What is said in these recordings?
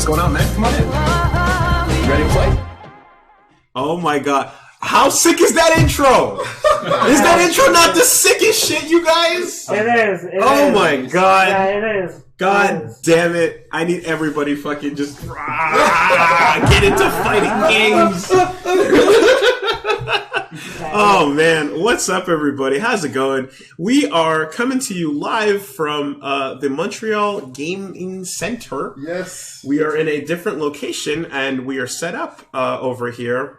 what's going on, man? Come on in. You ready to play? Oh my god. How sick is that intro? Is that intro not the sickest shit, you guys? It is. Oh my god. Yeah, it is. God damn it. I need everybody fucking just get into fighting games. Oh man, what's up everybody? How's it going? We are coming to you live from the Montreal Gaming Center. Yes. We are in a different location and we are set up over here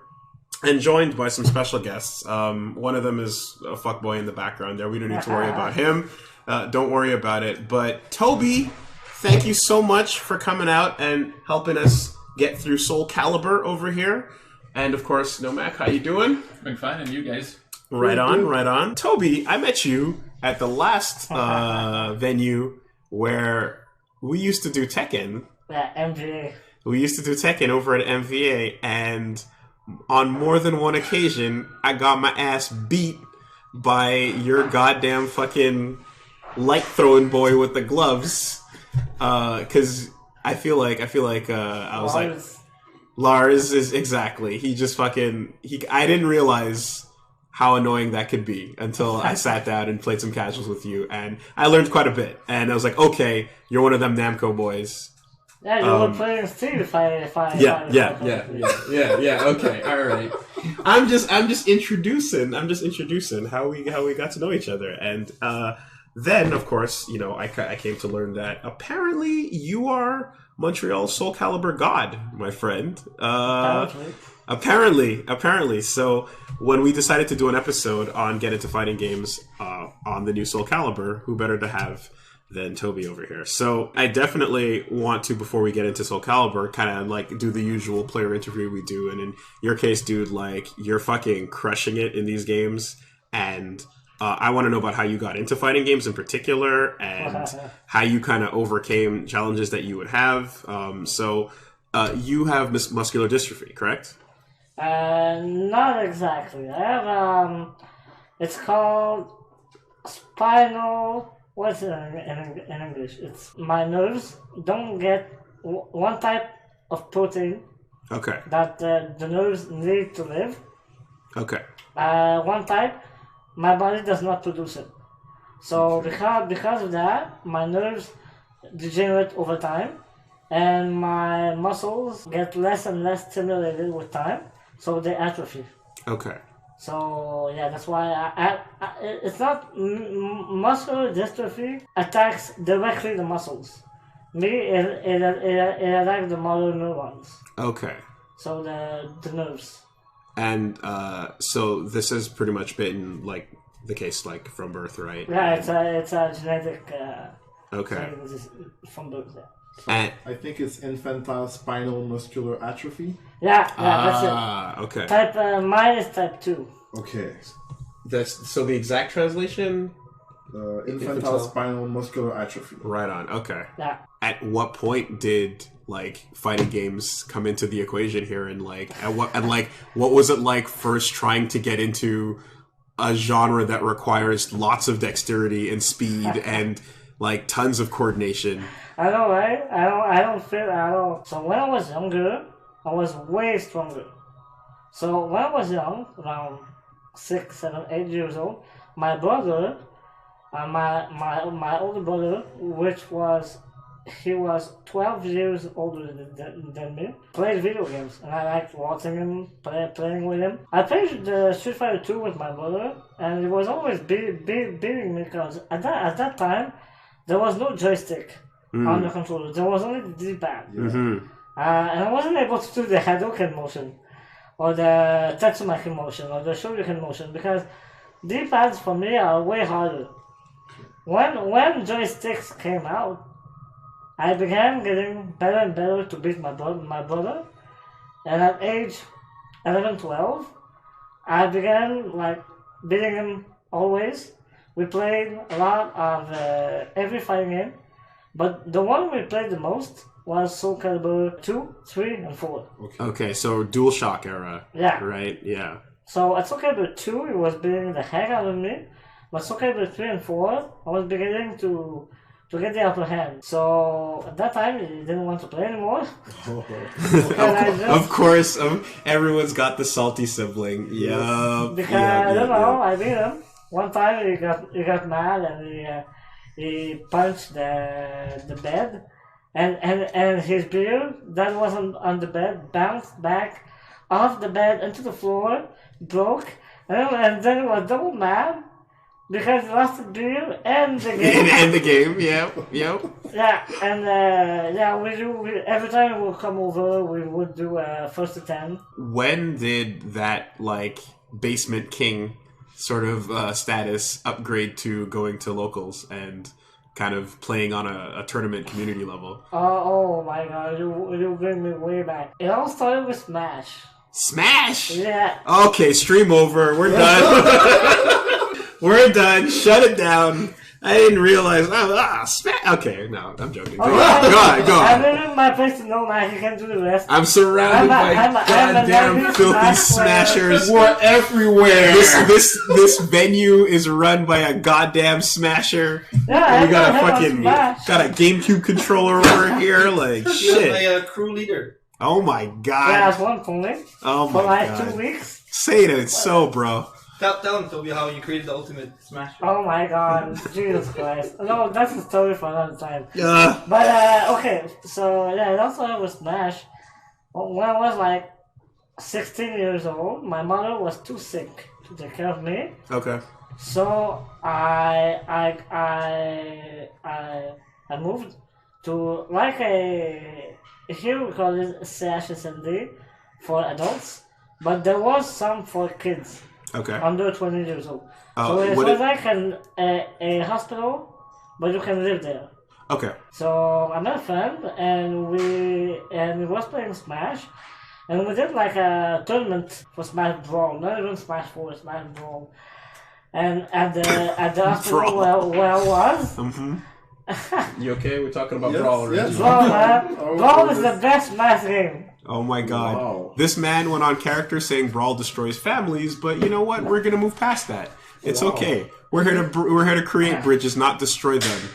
and joined by some special guests. One of them is a fuckboy in the background there. We don't need to worry about him. Don't worry about it. But Toby, thank you so much for coming out and helping us get through Soulcalibur over here. And of course, Nomac, how you doing? Been fine, and you guys? Right on, right on. Toby, I met you at the last venue where we used to do Tekken. Yeah, MVA. We used to do Tekken over at MVA, and on more than one occasion, I got my ass beat by your goddamn fucking light throwing boy with the gloves. Because I feel like I was like. Lars is exactly. He just fucking. I didn't realize how annoying that could be until I sat down and played some casuals with you, and I learned quite a bit. And I was like, okay, you're one of them Namco boys. Yeah, you were playing Steve if I. Yeah. Okay, all right. I'm just introducing how we got to know each other, and then of course, you know, I came to learn that apparently you are Montreal Soulcalibur God, my friend. Apparently. So when we decided to do an episode on Get Into Fighting Games on the new Soulcalibur, who better to have than Toby over here? So I definitely want to, before we get into Soulcalibur, kind of like do the usual player interview we do. And in your case, dude, like you're fucking crushing it in these games, and I want to know about how you got into fighting games in particular and how you kind of overcame challenges that you would have. So you have muscular dystrophy, correct? Not exactly. I have, it's called spinal, what's it in English? It's my nerves don't get one type of protein. Okay. That the nerves need to live. Okay. One type. My body does not produce it. So because of that, my nerves degenerate over time, and my muscles get less and less stimulated with time, so they atrophy. Okay. So yeah, that's why it's not muscular dystrophy attacks directly the muscles. Me, it attacks the motor neurons. Okay. So the nerves. And so this has pretty much been like the case, like from birth, right? Yeah, it's a genetic. Okay. Thing from birth. Yeah. So I think it's infantile spinal muscular atrophy. Yeah, that's it. Okay. Type mine is type 2. Okay. That's so the exact translation. Infantile spinal muscular atrophy. Right on. Okay. Yeah. At what point did like fighting games come into the equation here, and like what was it like first trying to get into a genre that requires lots of dexterity and speed and like tons of coordination? I know, right? I don't feel at all. So when I was younger, I was way stronger. So when I was young, around 6, 7, 8 years old, my brother, my older brother, he was 12 years older than me, played video games, and I liked watching him, playing with him. I played the Street Fighter 2 with my brother, and he was always beating me because at that time, there was no joystick on the controller. There was only the D-pad. Yeah. Mm-hmm. And I wasn't able to do the Hadouken motion, or the Tatsumaki motion, or the Shoryuken motion, because D-pads for me are way harder. When joysticks came out, I began getting better and better to beat my brother, and at age 11, 12, I began like beating him always. We played a lot of every fighting game, but the one we played the most was Soulcalibur 2, 3, and 4. Okay, so DualShock era. Yeah. Right. Yeah. So at Soulcalibur 2, he was beating the heck out of me, but Soulcalibur 3 and 4, I was beginning to to get the upper hand. So at that time, he didn't want to play anymore. Of course, everyone's got the salty sibling. Yup. Because I don't know, I beat him. One time he got mad and he punched the bed, and his beer that wasn't on the bed bounced back off the bed into the floor, broke, and then he was double mad. Because he lost the beer and the game. And the game, yep. Yeah, and we every time we would come over, we would do first to 10. When did that, like, basement king sort of status upgrade to going to locals and kind of playing on a tournament community level? Oh my god, you bring me way back. It all started with Smash. Smash? Yeah. Okay, stream over. We're done. We're done. Shut it down. I didn't realize. Okay, no, I'm joking. Go on. I'm leaving my place to know now. You can do the rest. I'm surrounded by goddamn filthy smashers. We're everywhere. This venue is run by a goddamn smasher. Yeah, we got a GameCube controller over here. Like shit. You're a crew leader. Oh my god. Yeah, that's one for me. Oh for my like god. 2 weeks. Say it so, bro. Tell him, Toby, how you created the ultimate smash. Oh my god, Jesus Christ. No, that's a story for another time. Ugh. But, okay, so, yeah, that's why I was Smash. When I was like 16 years old, my mother was too sick to take care of me. Okay. So, I moved to, like here we call it CHSND for adults, but there was some for kids. Okay. Under 20 years old. So it was like a hospital, but you can live there. Okay. So I met a friend, and we was playing Smash, and we did like a tournament for Smash Brawl, not even Smash 4, Smash Brawl. And at the hospital where I was. Mm-hmm. You okay? We're talking about Yes, Brawl, yes. Reggie. Brawl, man. Brawl is the best Smash game. Oh my god. Wow. This man went on character saying Brawl destroys families, but you know what? We're gonna move past that. It's okay. We're here to create bridges, not destroy them.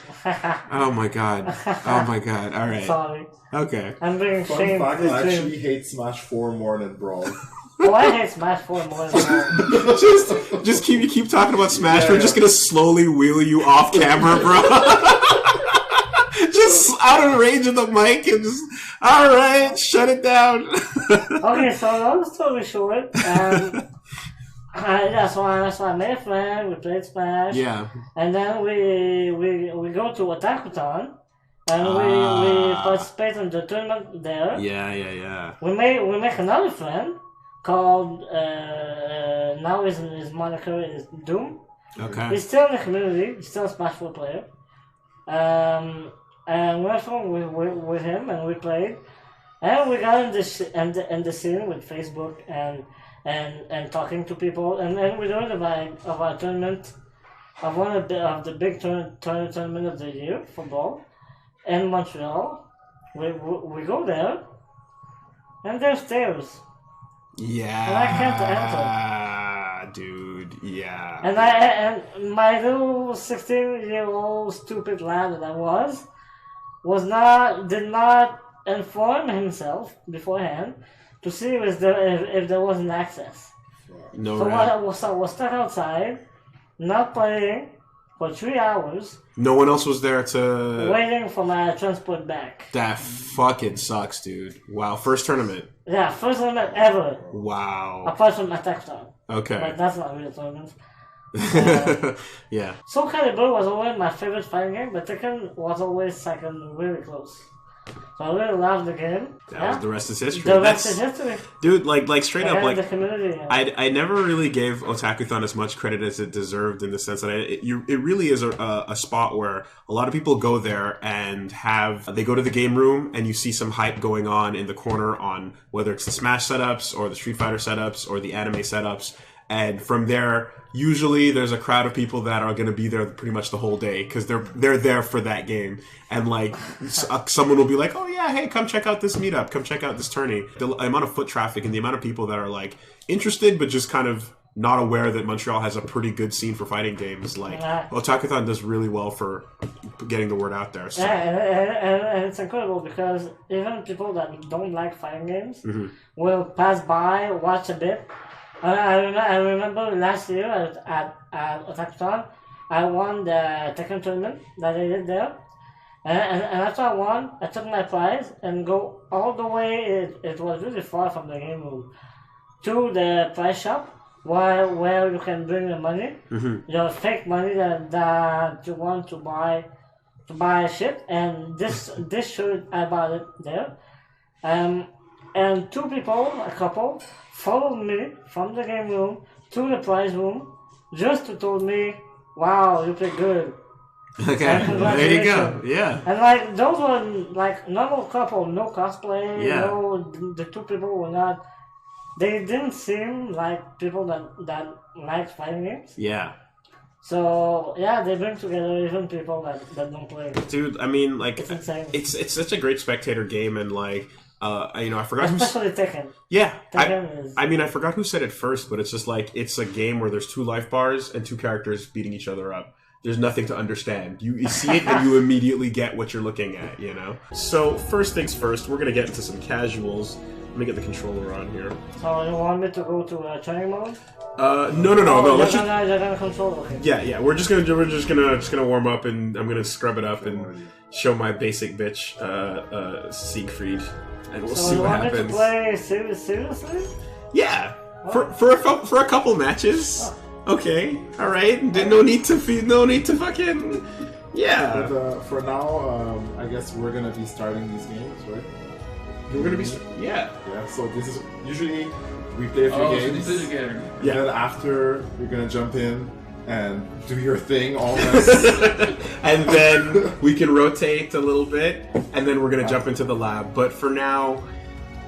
Oh my god. Oh my god. Alright. Sorry. Okay. I'm being Fun shamed. fact, I actually hate Smash 4 more than Brawl. Oh, I hate Smash 4 more than Brawl. just keep talking about Smash. We're just gonna slowly wheel you off camera, bro. Just out of range of the mic and just alright, shut it down. Okay, so long story short, so I made a friend, we played Smash, Yeah. and then we go to Otakuton, and we participate in the tournament there. Yeah. We make another friend called now his moniker is Doom. Okay. He's still in the community. He's still a Smash 4 player. And we were from with him, and we played, and we got in the scene with Facebook and talking to people, and then we learned of our tournament, of one of the big tournament of the year for ball in Montreal. We go there, and there's stairs. Yeah. And I can't enter. Dude, yeah. And my little 16-year-old stupid lad that I did not inform himself beforehand to see if there was an access. No, So right. I was stuck outside, not playing for 3 hours, No one else was there to... waiting for my transport back. That fucking sucks, dude. Wow, first tournament. Yeah, first tournament ever, Wow. apart from Attack Time. Okay. But that's not real tournament. Yeah. Soulcalibur was always my favorite fighting game, but Tekken was always second, really close. So I really loved the game. The rest is history. The rest is history. Dude, like straight up, And like... the community. I never really gave Otakuthon as much credit as it deserved, in the sense that it really is a spot where a lot of people go there and they go to the game room and you see some hype going on in the corner on whether it's the Smash setups or the Street Fighter setups or the anime setups, and from there usually there's a crowd of people that are going to be there pretty much the whole day because they're there for that game, and like someone will be like, oh yeah, hey, come check out this meetup, come check out this tourney. The amount of foot traffic and the amount of people that are like interested but just kind of not aware that Montreal has a pretty good scene for fighting games. Like, Otakuthon does really well for getting the word out there. So. Yeah, and it's incredible because even people that don't like fighting games will pass by, watch a bit. I remember last year at Otakuthon, I won the Tekken tournament that I did there. And after I won, I took my prize and go all the way, it was really far from the game room, to the prize shop where you can bring the money, your fake money that you want to buy shit, and this shirt, I bought it there. And two people, a couple, followed me from the game room to the prize room just to tell me, wow, you play good. Okay, there you go. Yeah. And like those were like normal couple, no cosplay, no, the two people were not. They didn't seem like people that like fighting games. Yeah. So yeah, they bring together even people that don't play. Dude, I mean, like it's insane. It's such a great spectator game, and like I forgot. Especially Tekken. Yeah. Tekken is. I mean, I forgot who said it first, but it's just like it's a game where there's 2 life bars and 2 characters beating each other up. There's nothing to understand. You see it and you immediately get what you're looking at, you know? So, first things first, we're going to get into some casuals. Let me get the controller on here. So, you want me to go to training mode? No. Let's just... You're gonna control, okay. Yeah. We're just gonna warm up, and I'm gonna scrub it up and show my basic bitch, Siegfried, and we'll see what happens. So, you want me to play seriously? Yeah. For a couple matches. Oh. Okay, all right. No need to fucking. Yeah. But for now, I guess we're gonna be starting these games, right? We're gonna be. Yeah. Yeah. So this is usually we play a few games. So together. Yeah. And then after you're gonna jump in and do your thing, almost. And then we can rotate a little bit, and then we're gonna jump into the lab. But for now.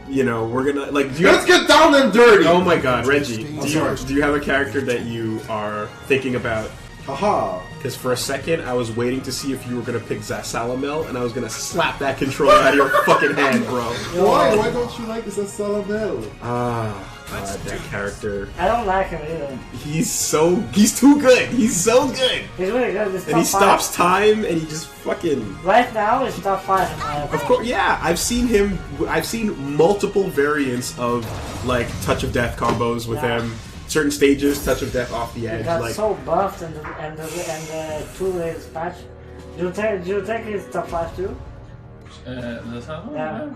You know, we're gonna like. Let's get down and dirty. Oh my God, Reggie! Do you have a character that you are thinking about? Haha! Because for a second, I was waiting to see if you were gonna pick Salamel, and I was gonna slap that controller out of your fucking hand, bro. Why? Why don't you like Salamel? God, that character. I don't like him either. He's too good. He's so good. He's really good. He's and he stops time, and he just fucking. Right now, he's top 5 in my opinion. Of course, yeah. I've seen multiple variants of like touch of death combos with him. Certain stages, touch of death off the edge. He got like so buffed in the 2 days patch. Do you think he's top 5 too? Yeah.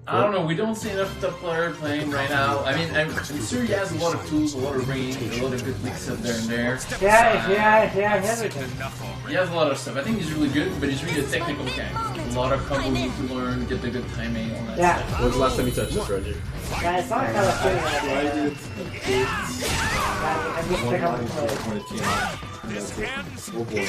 I don't know, we don't see enough top player playing right now. I mean, I'm sure he has a lot of tools, a lot of range, a lot of good mix up there and there. Yeah, he has everything. He has a lot of stuff. I think he's really good, but he's really a technical guy. A lot of combos need to learn, get the good timing, all that stuff. When's the last time you touched this, Reggie? Yeah, it's not kind of feeling I did. I just pick up the play. Oh boy.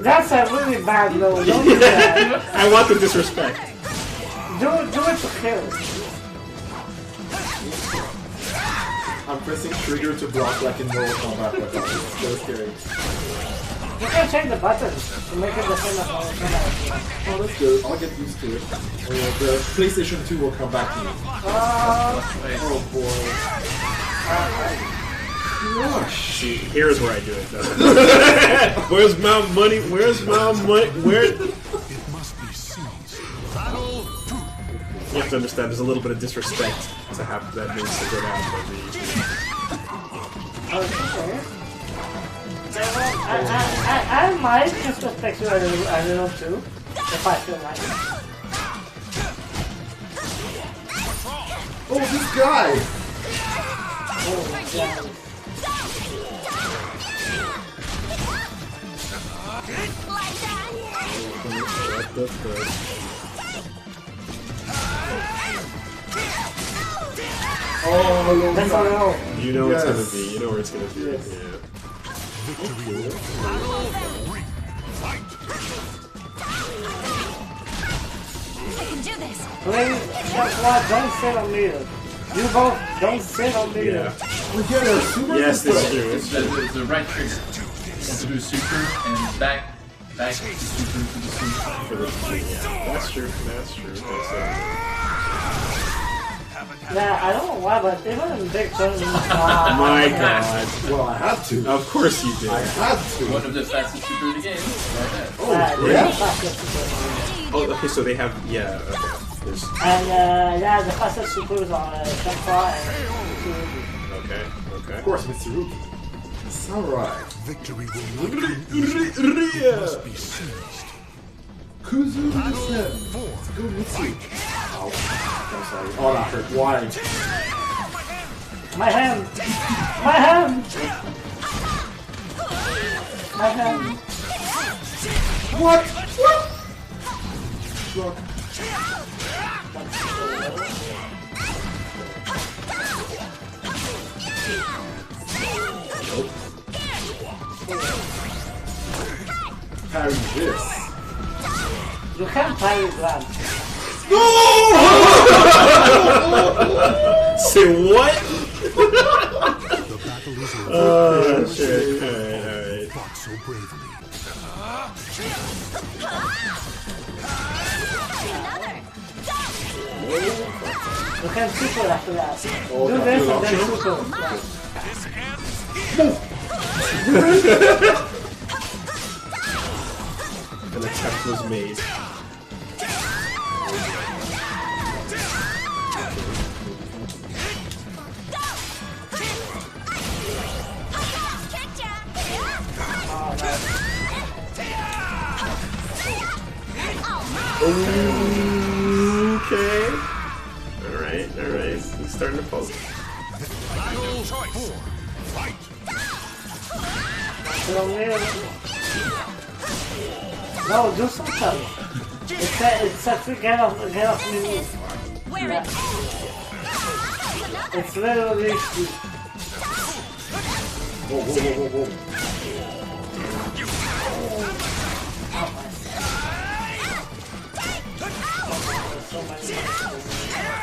That's a really bad low. Don't do that. I want the disrespect. Do it for kill. I'm pressing trigger to block like in Mortal Kombat. It's so scary. You can change the buttons to make it the same as Mortal Kombat. Oh, that's good. I'll get used to it. The PlayStation 2 will come back to me. Oh boy. See, here's where I do it, though. Where's my money? Where's my money? Where? You have to understand, there's a little bit of disrespect to have that being so good out of me. I might disrespect you a little too, if I feel like it. Oh, this guy! Oh, yeah. Oh, that's all I know. You know it's gonna be. You know where it's gonna be. Yes. Yeah. Please, guess what? Don't sit on me. You both don't sit on me. Yeah. We get a super. Yes, it's true. It's the right trigger. To do super and back to super to the super. For the, yeah. That's true. That's true. That's Yeah, I don't know why, but even in big tournaments. My God. Well, I had to. Of course you did. I had to. One of the fastest super in the game. Right there. Oh, yeah. yeah? Oh, okay, so they have, yeah, okay. There's, And yeah, the fastest supers are Shanghai and okay, okay. Of course, Mr. Ruki. Samurai. Victory will not must be seized. Kuzu Sen. Go Mitsu. Ow. I'm sorry. Oh, that hurt. Why? My hand! My hand! My hand! What? What? Look. Nope. Parry this. You can't parry Grand. Say what? The battle is over. Oh, shit. Alright. Fought so bravely. You can super after that. Oh, Do that's this good and then option. super. An attempt was made. Okay. Alright, alright. He's starting to poke. No, do something. It's a free get off me move. Yeah. It's literally free. Whoa, whoa, whoa, whoa, whoa. So many.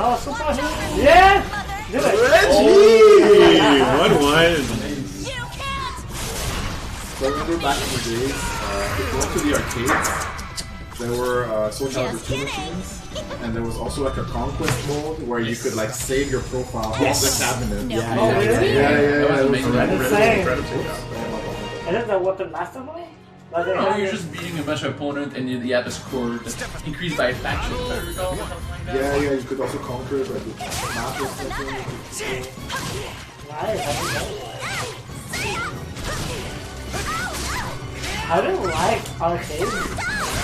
Oh, super hero! Yeah! Do it! Reggie! 1-1. So I remember back in the days, if you went to the arcades, there were Soulcalibur 2 machines, and there was also like a conquest mode where you could like save your profile off the cabinet. Yeah, Oh, really? Yeah. That was It was amazing. Insane. Incredible. Is it the weapon master mode? But they No, have you're it- just beating a bunch of opponents and you have a score that's increased by a faction. If I recall, something like that. Yeah, you could also conquer like the map or something. Nice, I don't like arcades.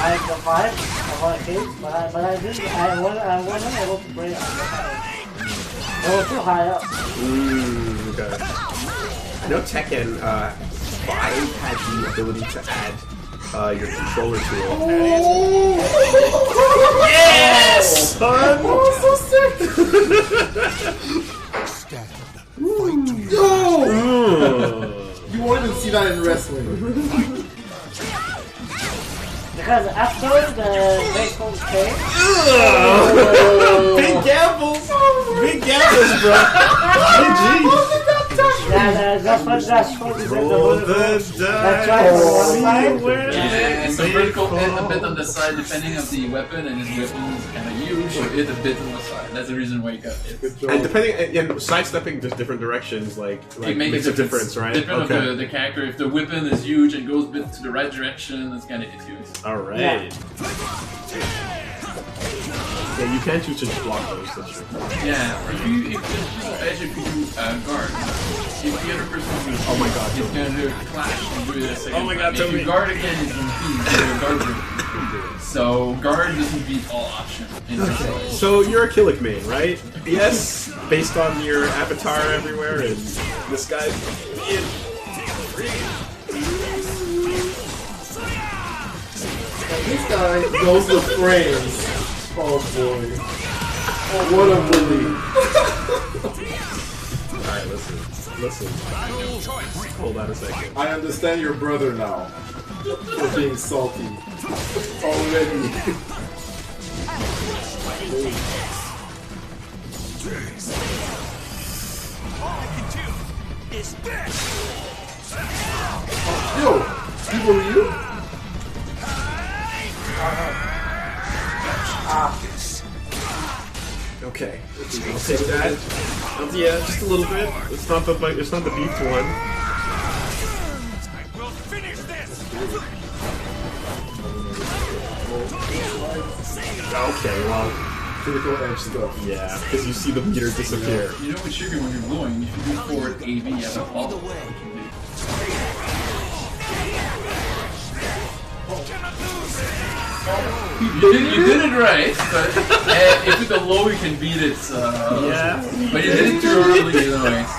I like the vibe of arcades, but I wasn't able to play on the arcade. They were too high up. Okay. I know Tekken 5 had the ability to add your controller to it. Yes! Son! Stand. Fight to the Yo! You won't even see that in wrestling. Because after the baseball came, Big gambles! Big gambles, bro! GG! that's what Roll the That's dice! right, on one side. Yeah, it's a vertical hit a bit on the side depending on the weapon, and his weapon is kind of huge, so hit a bit on the side. That's the reason why you got hit. Good job. And depending, and sidestepping just different directions, like It makes a difference, right? Depending on the character. If the weapon is huge and goes a bit to the right direction, it's gonna hit you. Alright. Yeah. Yeah, you can choose to block those, that's true. Yeah, if you do guard, if the other person is Oh my god, he's Toby. gonna do a clash and do it a second Oh my god, time. If Toby. you guard again, it's gonna beat the guard group. So guard doesn't beat all options in this way. So you're a Killick main, right? Yes, based on your avatar everywhere, and this guy. This guy knows the frames. Oh boy. What a bully. Alright, listen. Hold on a second. I understand your brother now. For being salty. Already. Yo! People, you? Okay, I'll take that. Yeah, just a little bit. It's not the beefed one. Okay, well, critical edge stuff. yeah, because you see the meter disappear. You know what trigger when you're blowing? You should do forward AV and a follow. You did it right, but if with the low you can beat it. Yeah. But you did it too early, anyways.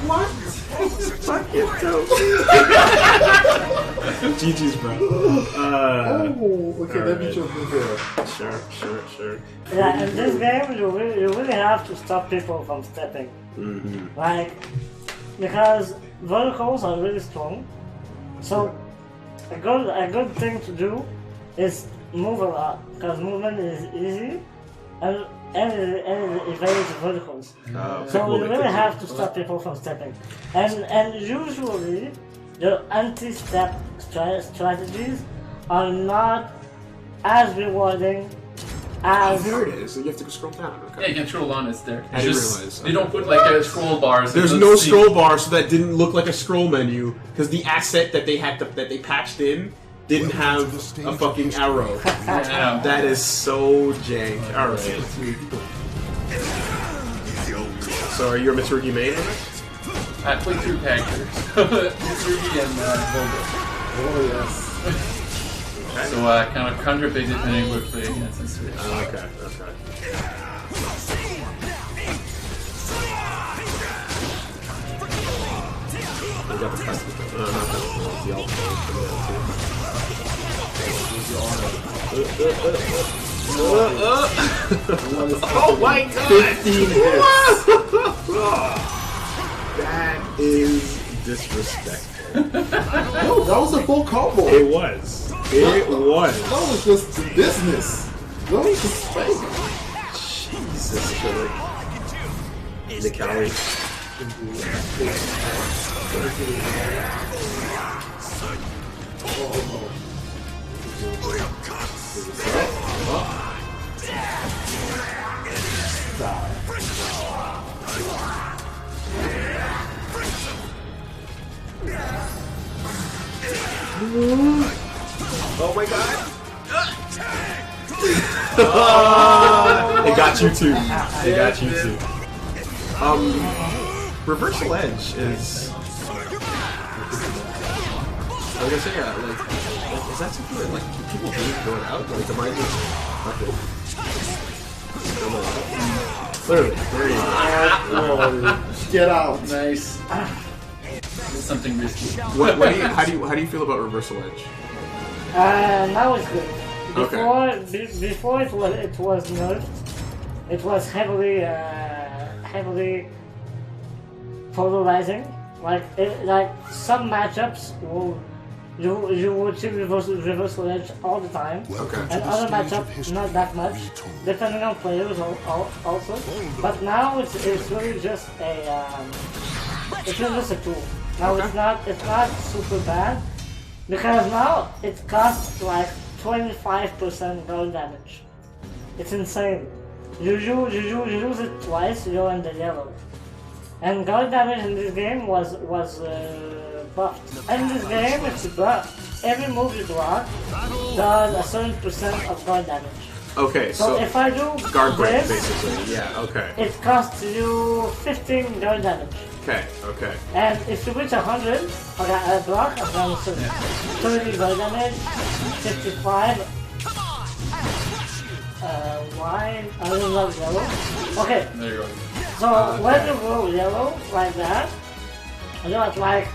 What? Fuck it, Toby. GG's, bro. Okay, that beat you there. Sure. Yeah, in this game, you really have to stop people from stepping. Like, because verticals are really strong. So, a good thing to do is move a lot, because movement is easy and it evades verticals. So you really have to stop people from stepping. And usually the anti-step strategies are not as rewarding as... There it is. You have to scroll down. Okay. Yeah, you can scroll on, it's there. I didn't realize. They don't put like a scroll bar. So There's let's no see. scroll bar, so that didn't look like a scroll menu. Because the asset that they patched in didn't have a fucking arrow. Yeah. That is so jank. Alright. So are you a Mitsurugi main on it? I played 2 characters. Mitsurugi and Houlde. Oh, yes. So kind of counterpick depending what play against this switch. Okay. We got the custom. Not the ultimate. Oh my god! 15 hits. That is disrespectful. No, that was a full combo. It was. It was. That was just business. That was just fake. Jesus, killer. The calories. Oh my god! It got you too. It got you too. Reversal Edge is. I was gonna say, like, is that something that like people do going out? Like, am I just fucking? Clearly, there you go. Get out. Nice. It's something risky. How do you feel about Reversal Edge? Now it's good. Okay. Before it was nerfed. It was heavily polarizing. Like some matchups you would see reversal edge all the time, Okay. and other matchups not that much, depending on players also. But now it's really just a tool. Now it's not super bad. Because now it costs like 25% gold damage. It's insane. You use it twice, you're in the yellow. And gold damage in this game was buffed. And in this game, it's buffed. Every move you block does a certain percent of gold damage. Okay, So if I do guard break, this, basically. Yeah. Okay. it costs you 15 gold damage. Okay. And if you reach 100, okay, I block, I've done 30 gold damage, 55. Why? I don't love yellow. Okay, There you go. so when you go yellow like that, you're at like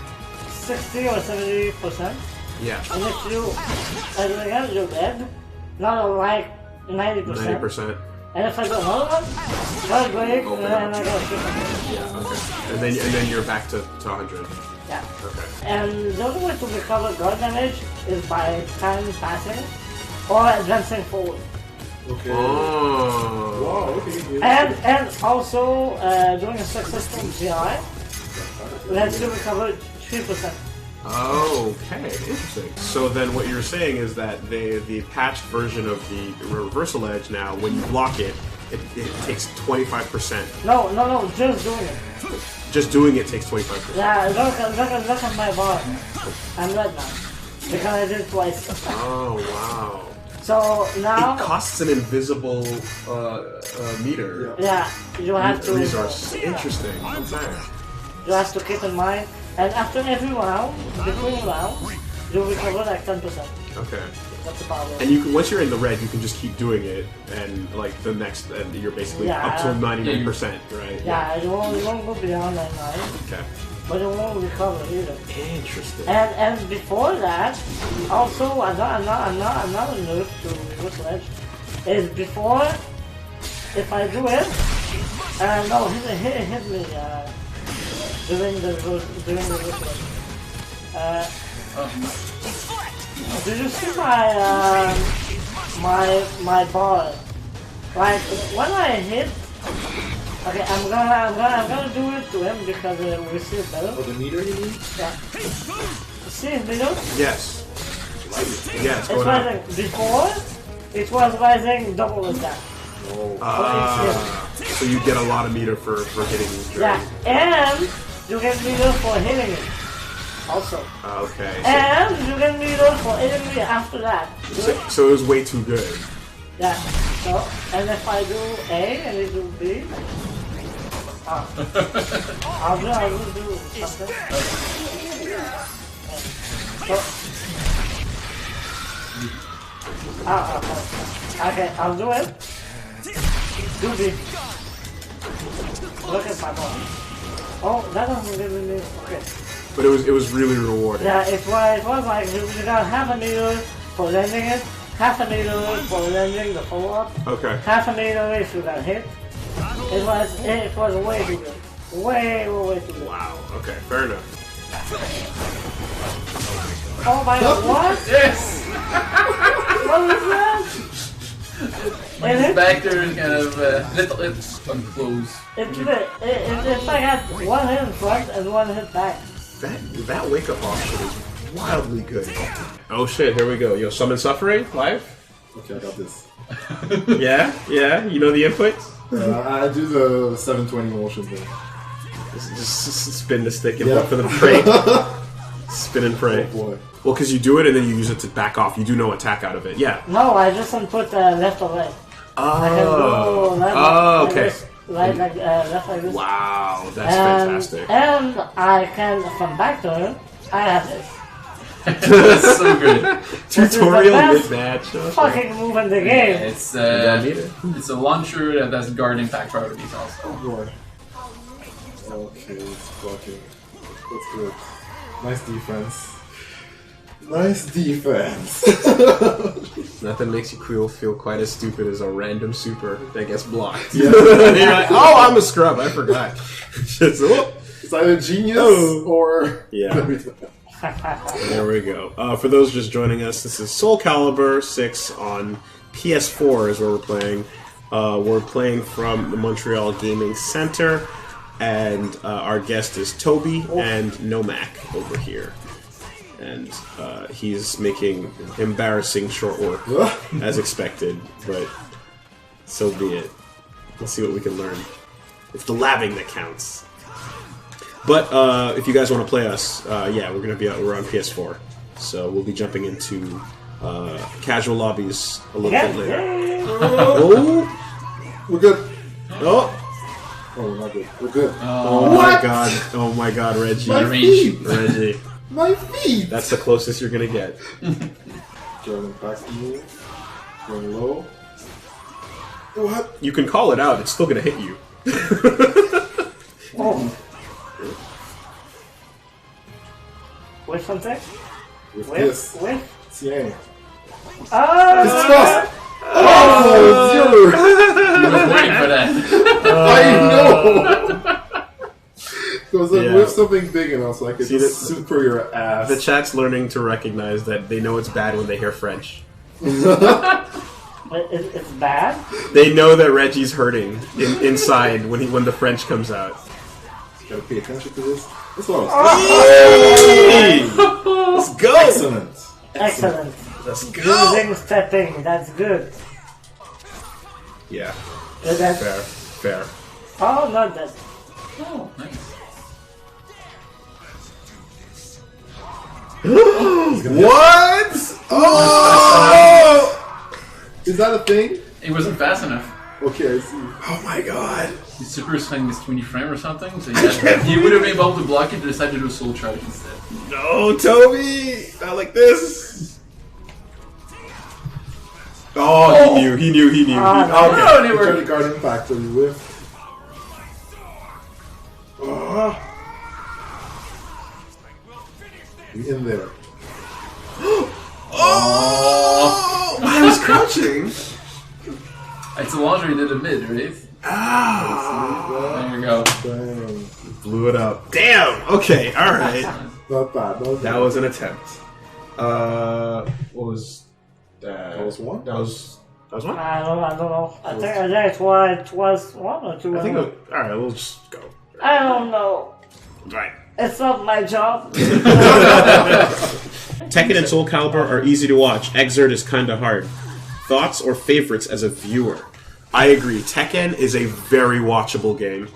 60 or 70%. Yeah. And if you again, you're dead. Not like 90%. 90%. And if I go another one, gold break, Open and up. I go 50%. Yeah. Okay. And then you're back to 100. Yeah. Okay. And the only way to recover guard damage is by time passing or advancing forward. Okay. Oh. Wow, okay. And also doing a successful GI lets you recover 3%. Okay, interesting. So then what you're saying is that the patched version of the reversal edge now, when you block it, it takes 25%. No, just doing it. Just doing it takes 25%. Yeah, look at my bar. I'm red now. Because I did it twice. Oh, wow. So now... It costs an invisible meter. Yeah, you have to... Resource. Interesting. Okay. You have to keep in mind. And after every round, between rounds, you recover like 10%. Okay. That's about it. And you can, once you're in the red, you can just keep doing it, and like the next, and you're basically up to 99%, right? Yeah, you won't go beyond 99. Okay. But you won't recover either. Interesting. And before that, also another nerf to reversal edge is before, if I do it, no, hit me during the reversal edge. Did you see my bar? Like when I hit, okay, I'm gonna do it to him because we see it better. Oh, the meter you mean? Yeah. See his meter? Yes. Yes. It's rising. Before, it was rising double attack. So you get a lot of meter for hitting. Yeah, and you get meter for hitting it. Also. Okay. And you get meter for hitting me after that. So it was way too good. Yeah. So, and if I do A and you do B, I'll do something. So, okay, I'll do it. Do B. Look at my ball. Oh, that doesn't give me. Okay. But it was really rewarding. Yeah, it was like you got half a meter for landing it, half a meter for landing the follow-up, Okay. half a meter if you got hit. It was way too good. Way too good. Wow. Okay. Fair enough. Oh my god, what? Yes! What was that? My back there is kind of it's unclosed. It's like I had one hit in front and one hit back. That wake up option is wildly good. Oh shit! Here we go. Yo, summon suffering live. Okay, I got this. Yeah. You know the inputs. I do the 720 motion thing. Just spin the stick and look for the prey. Spin and pray. Oh boy. Well, because you do it and then you use it to back off. You do no attack out of it. Yeah. No, I just input left or right. Oh. I can go left, Okay. Right, like left like this. Wow, that's fantastic. And I can, from back turn, I have this. That's so good. Tutorial This is mid match. Fucking move in the game. It's a launcher that has guarding pack priorities also. Oh boy. Okay, it's blocking. That's good. Nice defense. Nice defense. Nothing makes you feel quite as stupid as a random super that gets blocked. Yeah. And you're like, oh, I'm a scrub. I forgot. Just, It's either genius or yeah. There we go. For those just joining us, this is Soulcalibur VI on PS4 is where we're playing. We're playing from the Montreal Gaming Center, and our guest is Toby and Nomac over here. And he's making embarrassing short work, as expected, but so be it. Let's see what we can learn. It's the labbing that counts. But if you guys want to play us, yeah, we're on PS4, so we'll be jumping into casual lobbies a little bit later. Oh, we're good. oh, we're not good. We're good. oh my god! Oh my god, Reggie! My feet. Reggie! My feet. That's the closest you're gonna get. Going back to you. Going low. What? You can call it out; it's still gonna hit you. Oh. With something? With this. With? CA. Oh! It's fast. Oh, I was waiting for that. I know. Because I whipped something big and I was like, it's just super your ass. The chat's learning to recognize that they know it's bad when they hear French. It's bad? They know that Reggie's hurting inside when the French comes out. Gotta pay attention to this. That's what I was Hey! Let's go! Excellent. Excellent. Let's go! Using stepping, that's good. Yeah, Good at fair. Oh, not that. Oh, nice. What? Oh! Is that a thing? It wasn't fast enough. Okay, I see. Oh my god. His super swing is 20 frame or something, so he would have been able to block it, but decided to do a soul charge instead. No, Toby! Not like this! Oh, he knew. Ah, Okay. No, they Try were. to guard impact, so you whiff. We in there. Oh! I was crouching! It's a laundry did a mid, right? Ah! There you go. Dang. Blew it up. Damn! Okay, alright. Not bad. That was an attempt. What was that? That was one? That was one? I don't know. I think it was 1 or 2. I think it was, alright, we'll just go. I don't know. Right. It's not my job. Tekken and Soulcalibur are easy to watch. Exert is kinda hard. Thoughts or favorites as a viewer? I agree. Tekken is a very watchable game.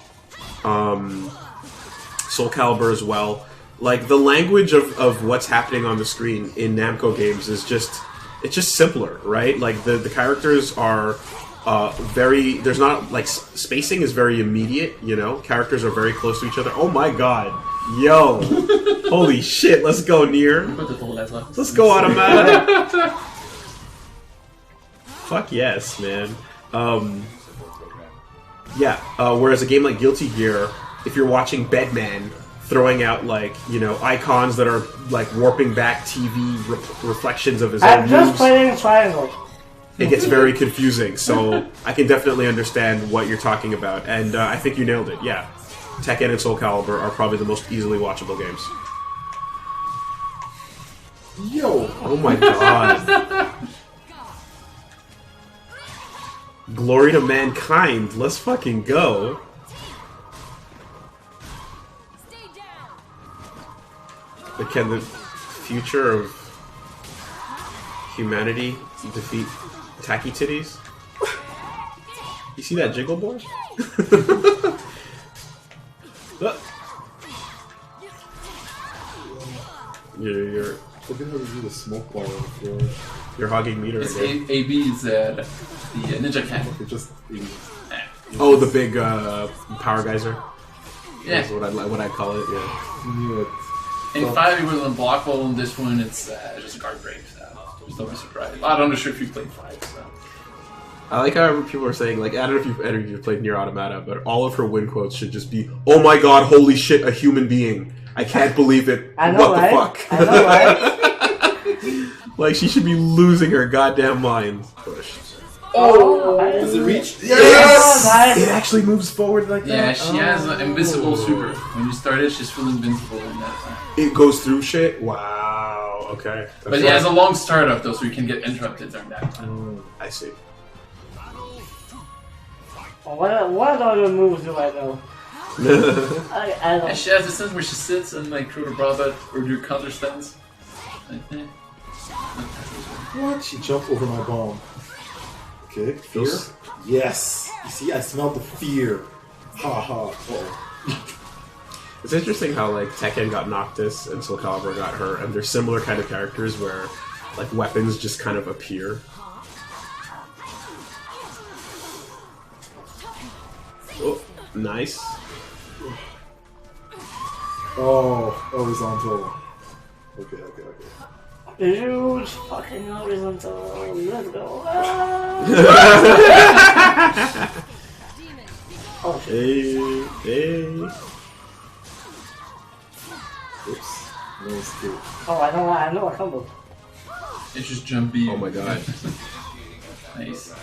Soulcalibur as well. Like, the language of what's happening on the screen in Namco games is just... It's just simpler, right? Like, the characters are very... There's not... Like, spacing is very immediate, you know? Characters are very close to each other. Oh my god. Yo. Holy shit, let's go, Nier. Let's go, Automata. Fuck yes, man. Whereas a game like Guilty Gear, if you're watching Bedman throwing out, like, you know, icons that are, like, warping back TV reflections of his own I'm just moves, playing triangle. it gets very confusing. So I can definitely understand what you're talking about. And I think you nailed it, yeah. Tekken and Soulcalibur are probably the most easily watchable games. Yo! Oh my god. Glory to mankind. Let's fucking go. But can the future of humanity defeat tacky titties? You see that jiggle boy? You're Look at how to do the smoke ball on the floor. you're hogging meter It's again. AB's the ninja can. It just... Oh, the big power geyser. Yeah. That's what I call it. Yeah. knew it. In 5 it was unblockable, and this one it's just a guard break. So there's no surprise. I don't know if you played 5. So. I like how people are saying, like, I don't know if you've played Nier Automata, but all of her win quotes should just be, "Oh my god, holy shit, a human being. I can't believe it. I know, what right? the fuck?" I know, right? Like, she should be losing her goddamn mind. Push. Oh, Does it reach? Yes! Nice. It actually moves forward like Yeah, that? she has an invincible super. When you start it, she's still invincible in that time. It goes through shit? Wow, okay. But it has a long startup though, so you can get interrupted during that time. I see. What other moves do I know? I And don't. she has a sense where she sits and like throw the brother or do counter stance. Like that. What? She jumped over my bomb. Okay, fear? Those- Yes! You see, I smelled the fear. Ha ha. Uh-oh. It's interesting how, like, Tekken got Noctis and Soulcalibur got her, and they're similar kind of characters where, like, weapons just kind of appear. Oh, nice. Oh, horizontal. Okay. Huge fucking horizontal. Let's go. Ah. Oh shit. Hey. Oops. No escape. Oh, I know a combo. It's just jump B. Oh my god. Nice.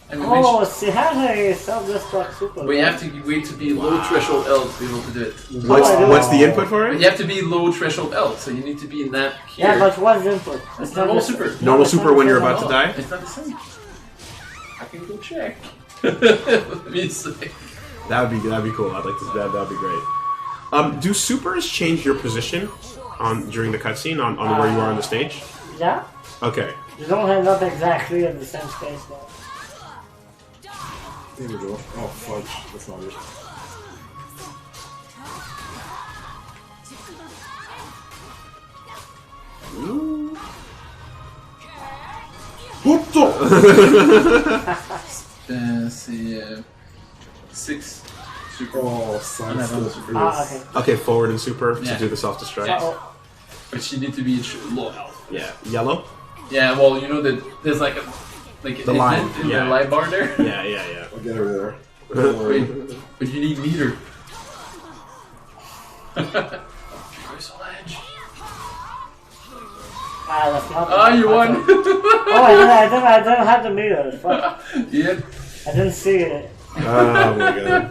I mean, Oh, she has a self-destruct super. but you have to wait to be low threshold L to be able to do it. What's the input for But it? you have to be low threshold L, so you need to be in that here. Yeah, but what's the input? It's normal super. Normal super when you're about to die? It's not the same. I can go check. Let me see. That'd be cool. I'd like to. That'd be great. Do supers change your position during the cutscene on where you are on the stage? Yeah. Okay. You don't end up exactly in the same space though. There we go. Oh, fudge. That's not it. Ooh. What the? Let's see, 6 super. Oh, side step. Okay. Okay, forward and super Yeah. to do the self-destruct. Yeah. But she need to be low health. Yeah. Yellow? Yeah, well, you know that there's like a The line, in yeah. the light bar there. Yeah. I'll get her there. Don't worry. Wait, but you need meter. Solange. That's not. You won. Oh, I didn't have the meter. Fuck. Yeah. I didn't see it. Oh my god.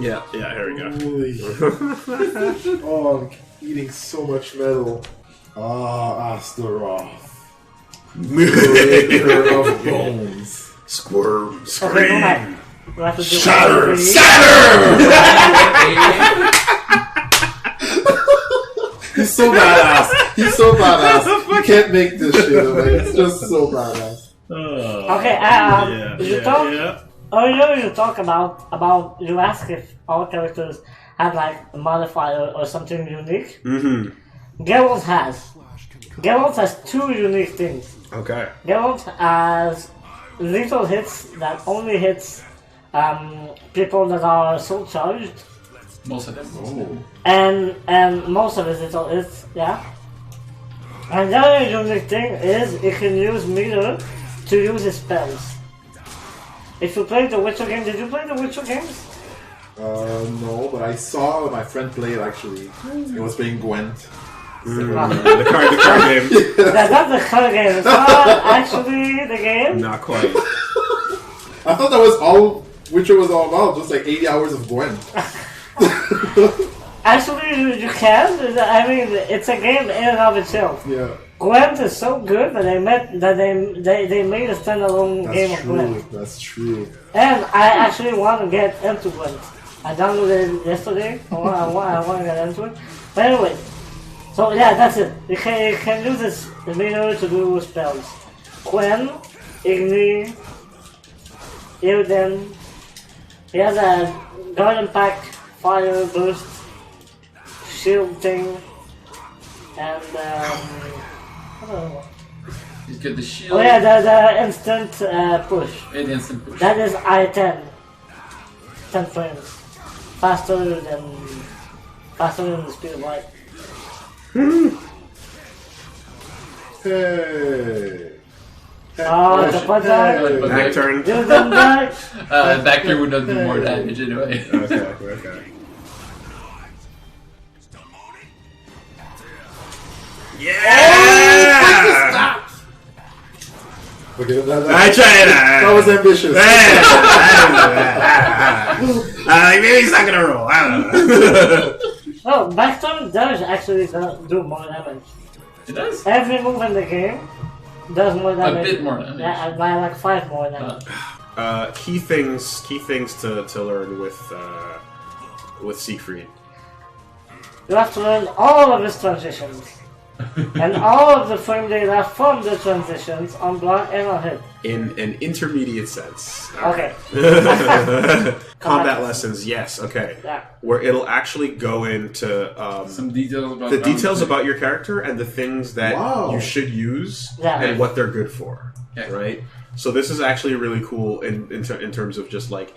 Yeah, here we go. Oh, I'm eating so much metal. Ah, Astaroth. Breaker of bones. Squirm, Okay, scream. we have to do Shatter! everything. He's so badass. He's so badass. You can't make this shit. Like, it's just so badass. Okay, earlier you talk about you ask if all characters have like a modifier or something unique. Mm-hmm. Geralt has 2 unique things. Okay. Geralt has little hits that only hits people that are soul charged, Most of them. Oh. and most of his little hits, yeah. And the other unique thing is he can use meter to use his spells. If you played the Witcher game, did you play the Witcher games? No, but I saw my friend play it actually. It was playing Gwent. The card game. That's not the card game, it's not actually the game. Not quite. I thought that was all Witcher was all about, just like 80 hours of Gwent. Actually, you can. I mean, it's a game in and of itself. Yeah. Gwent is so good that they made a standalone game of Gwent. That's true. And I actually want to get into Gwent. I downloaded it yesterday. I want to get into it. But anyway, so yeah, that's it. You can use this meter to do spells. Gwen, Igni, Ilden. He has a Garden Pack, Fire Burst, Shield thing, and I don't know. He's got the shield. Oh yeah, the instant push. And instant push. That is I-10. 10 frames. Faster than the speed of light. Hey. Oh, the button. Hey. Back turn. You didn't die. Back here would not do more damage anyway. Okay. Yeah! Okay, I tried that was ambitious. Maybe he's not gonna roll. I don't know. Oh, backturn does actually do more damage. It does? Every move in the game does more damage. A bit more damage. Yeah, by like 5 more damage. Key things to learn with Siegfried. You have to learn all of his transitions. And all of the frame data from the transitions on block and on hit. In an intermediate sense. Okay. Combat lessons, yes, okay. Yeah. Where it'll actually go into Some details about the details about your character and the things that Wow. you should use Yeah. and what they're good for, Yeah. right? So this is actually really cool in terms of just like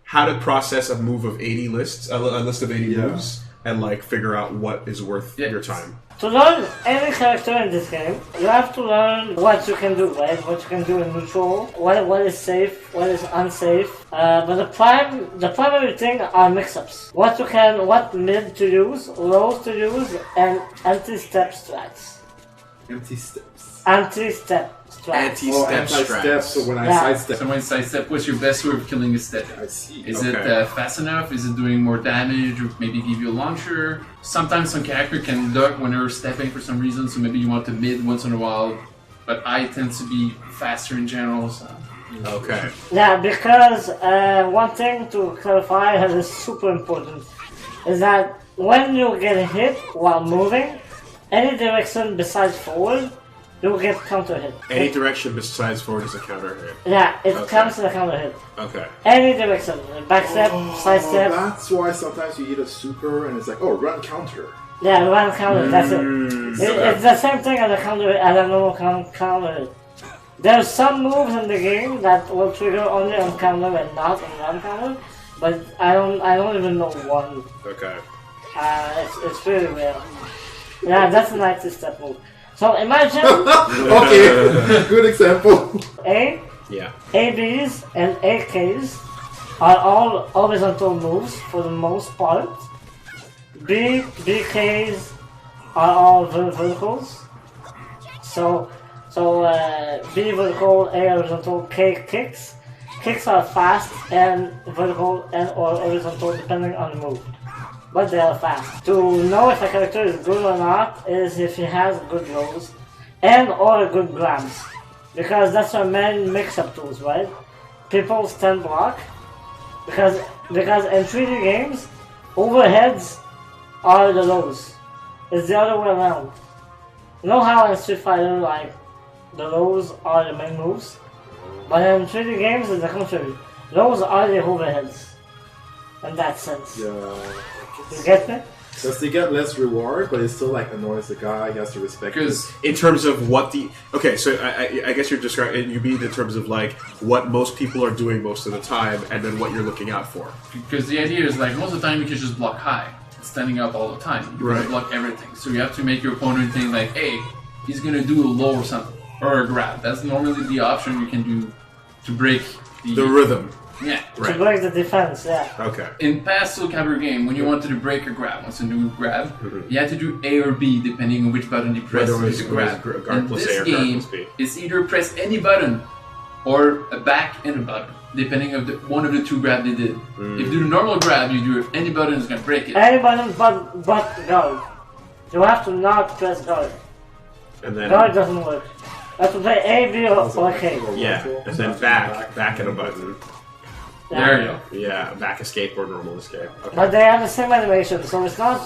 how to process a move of 80 lists, a list of 80 moves, and like figure out what is worth your time. To learn any character in this game, you have to learn what you can do, right? What you can do in neutral, what is safe, what is unsafe. But the primary thing are mix-ups. What mid to use, lows to use, and anti-step strats. Anti-step strats. Anti-step, so when I sidestep. So when sidestep, what's your best way of killing a step? I see. Is it fast enough? Is it doing more damage? Or maybe give you a launcher? Sometimes some character can duck when they're stepping for some reason, so maybe you want to mid once in a while. But I tend to be faster in general, so... Okay. Yeah, because one thing to clarify that is super important is that when you get hit while moving, any direction besides forward, you'll get counter hit. Any direction besides forward is a counter hit. Yeah, it Okay. counts as a counter hit. Okay. Any direction, back step, side step. That's why sometimes you eat a super and it's like, oh, run counter. Yeah, run counter. That's it. Okay. It's the same thing as a counter as a normal counter hit. There's some moves in the game that will trigger only on counter and not on run counter, but I don't even know one. Okay. It's really rare. Yeah, that's a 90 step move. So imagine Okay, good example. A, Yeah. ABs, and AKs are all horizontal moves for the most part. BKs are all verticals. So B vertical, A horizontal, K kicks. Kicks are fast and vertical and or horizontal depending on the move. But they are fast. To know if a character is good or not is if he has good rolls and or good grabs. Because that's our main mix-up tools, right? People stand block. Because in 3D games, overheads are the lows. It's the other way around. You know how in Street Fighter, like, the lows are the main moves? But in 3D games, it's the contrary. Lows are the overheads. In that sense. Yeah. You get me? Because they get less reward, but it still like annoys the guy. He has to respect it. Because In terms of what the okay, so I guess you're describing you mean in terms of like what most people are doing most of the time, and then what you're looking out for. the idea is like most of the time you can just block high, standing up all the time. You Right. can block everything. So you have to make your opponent think like, hey, he's gonna do a low or something or a grab. That's normally the option you can do to break The rhythm. Yeah. To Right. break the defense, yeah. Okay. In past Soulcalibur game, when you wanted to break a grab, once a new grab, Mhm. you had to do A or B depending on which button you press Right, or to is- grab. or is guard In plus this A or guard game, plus B. it's either press any button or a back and a button, depending of one of the two grab they did. If you do the normal grab, you do any button is gonna break it. Any button but guard. You have to not press guard. And then Guard doesn't work. You have to play A, B, or K. yeah, and then back at a button. There you go. Yeah, back escape or normal escape. Okay. But they have the same animation, so it's not.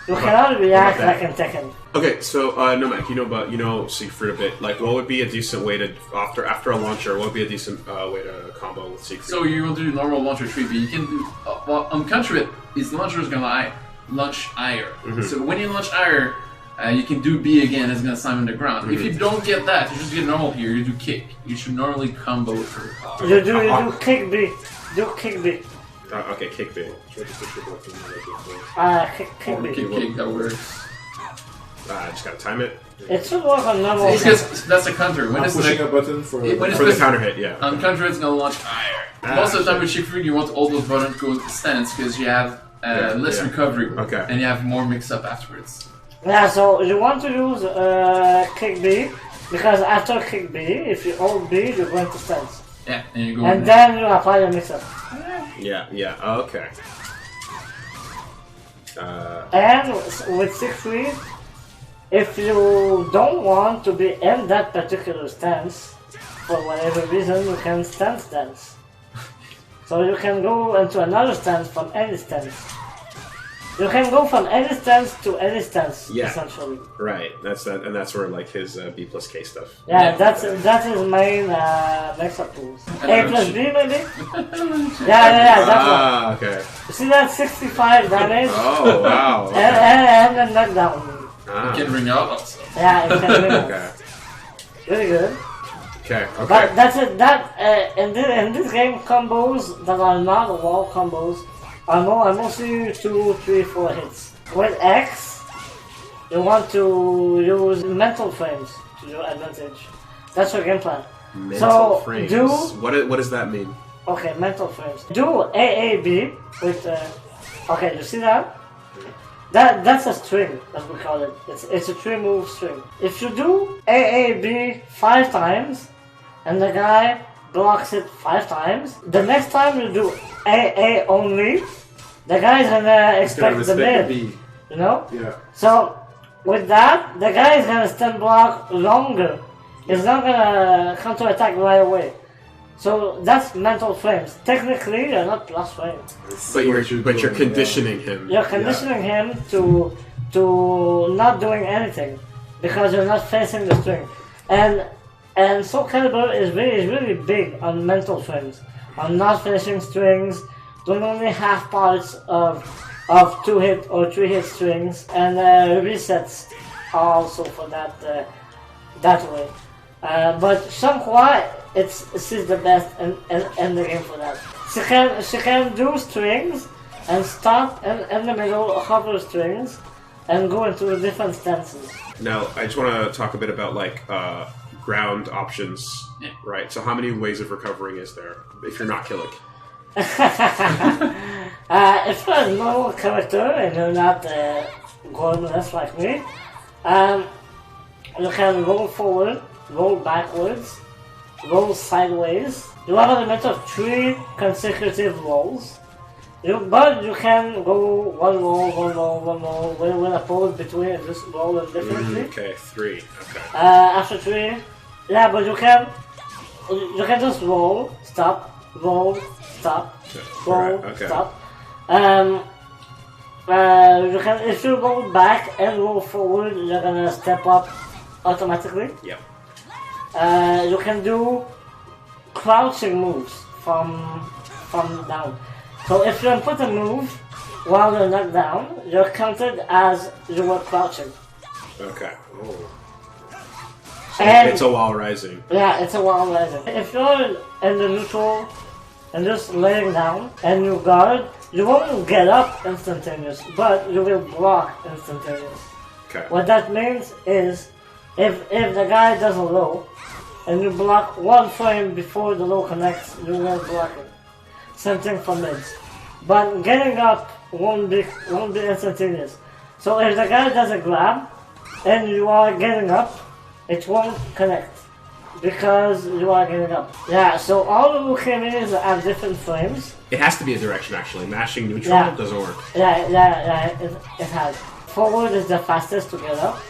You cannot react that? like in Tekken. Okay, so Nomak, you know Siegfried a bit. Like, what would be a decent way to after a launcher? What would be a decent way to combo with Siegfried? So you will do normal launcher tree, but you can do well on counter it. His launcher is gonna launch higher. So when you launch higher, you can do B again. It's gonna slam in the ground. If you don't get that, you just get normal here. You do kick. You should normally combo with her. You do kick B. Do kick B. Okay, kick B. Kick B. Kick, that works. I just gotta time it It should work on normal. It's because that's a counter. When I'm it's pushing like, a button for when it's for the supposed- counter hit. Yeah. on counter, it's gonna launch higher. Most of the time with Siegfried, you want all those buttons to go into stance because you have less yeah. recovery. Okay. And you have more mix-up afterwards. Yeah, so you want to use kick B because after kick B, if you hold B, you're going to stance. Yeah, and you go. And then you apply the mix-up. Yeah. Okay. And with Siegfried, if you don't want to be in that particular stance, for whatever reason, you can stance. So you can go into another stance from any stance. You can go from any stance to any stance, Yeah. essentially. Right. That's that, and that's where like his B plus K stuff. Yeah, that's his main mix-up tools. A plus B, maybe? Yeah, that's one. Ah, okay. You see that 65 damage? Oh wow. Okay. And the knockdown. Ah, You can ring out also. Yeah, it can be okay. really good. Okay. But that's it. In this game, combos that are not wall combos are mostly 2, 3, 4 hits. With X, you want to use mental frames to your advantage. That's your game plan. Mental So, frames. do- What does that mean? Okay, mental frames. Do AAB with. Okay, you see that? That's a string, as we call it. It's a 3-move string. If you do AAB 5 times, and the guy blocks it 5 times, the next time you do AA only, the guy's gonna expect the mid. You know? Yeah. So, with that, the guy is gonna stand block longer. He's not gonna counter attack right away. So that's mental frames. Technically, you're not plus frames. But you're conditioning him. You're conditioning him to not doing anything because you're not facing the string. And Soulcalibur is really big on mental frames, on not finishing strings, doing only half parts of 2-hit or 3-hit strings, and resets also for that way. But Shanghua, she's the best in the game for that. She can do strings and start in the middle, hover strings, and go into different stances. Now, I just want to talk a bit about like ground options, right? So, how many ways of recovering is there if you're not killing? If you're a normal character and you're not Gordon-less like me, you can roll forward, roll backwards, roll sideways. You have a limit of 3 consecutive rolls. But you can go one roll, with a pause between and just roll them differently. Okay, 3. Okay. After 3, yeah, but you can just roll, stop, roll, stop, roll, stop. You can, if you roll back and roll forward, you're gonna step up automatically. Yep. You can do crouching moves from down. So if you input a move while you're knocked down, you're counted as you were crouching. Okay. Oh. And it's a while rising. Yeah, it's a while rising. If you're in the neutral and just laying down and you guard, you won't get up instantaneous, but you will block instantaneous. Okay. What that means is if the guy does a low and you block 1 frame before the low connects, you will block it. Same thing for mids. But getting up won't be instantaneous. So if the guy does a grab and you are getting up, it won't connect because you are getting up. Yeah, so all the Wukimis have different frames. It has to be a direction actually. Mashing neutral doesn't work. Yeah, it has. Forward is the fastest to get up.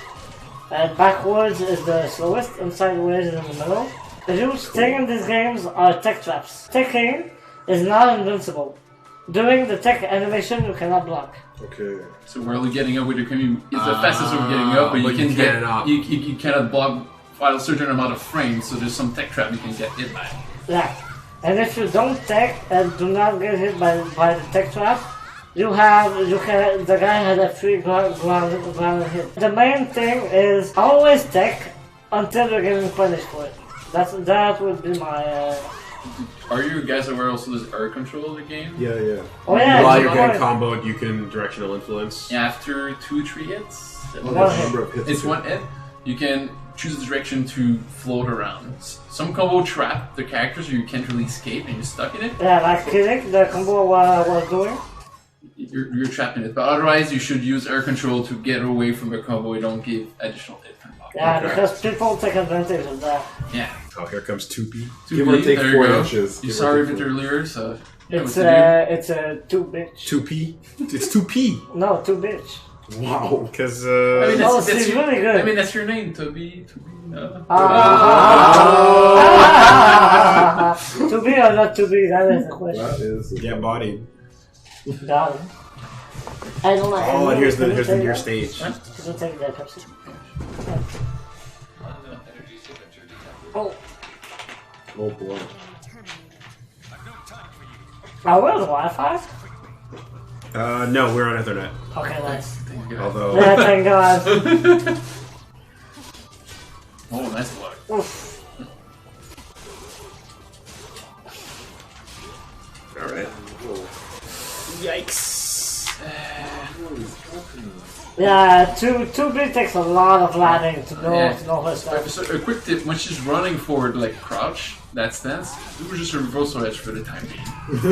Backwards is the slowest, and sideways is in the middle. The huge thing in these games are tech traps. Teching is not invincible. During the tech animation, you cannot block. Okay. So early getting up with your coming is the fastest way of getting up, but you cannot block by a certain amount of frames. So there's some tech trap you can get hit by. Yeah, and if you don't tech and do not get hit by the tech trap, the guy has a free ground hit. The main thing is always tech until you're getting punished for it. That would be my. Are you guys aware also there's air control of the game? Yeah. Oh yeah. While you're getting comboed, you can directional influence. Yeah, after 2-3 hits. It's 1 hit. You can choose a direction to float around. Some combo trap the characters, you can't really escape and you're stuck in it. Yeah, like killing the combo was doing. You're trapped in it, but otherwise you should use air control to get away from the combo. You don't give additional hit from block. Yeah, because people take advantage of that. Yeah. Oh, here comes Toby. Give or take there 4 you go. inches. You saw it earlier, so It's a 2 bitch. 2P? It's 2P. No, 2 bitch. Wow. Because I mean, Oh, she's really good. I mean, that's your name, Toby. No. To be or not to be, that is the question. That is. get bodied. Got it. I don't know. Oh, and here's the Can you near take stage. that? Can you take that Pepsi? Oh, Oh boy. where's Wi-Fi? No, we're on Ethernet. Okay, nice. Although, Yeah, thank God. Oh, nice block. Oof. all right. Yikes. Yeah, 2B takes a lot of landing to know her stuff. So a quick tip: when she's running forward like crouch, that stance, do just a reversal edge for the time being,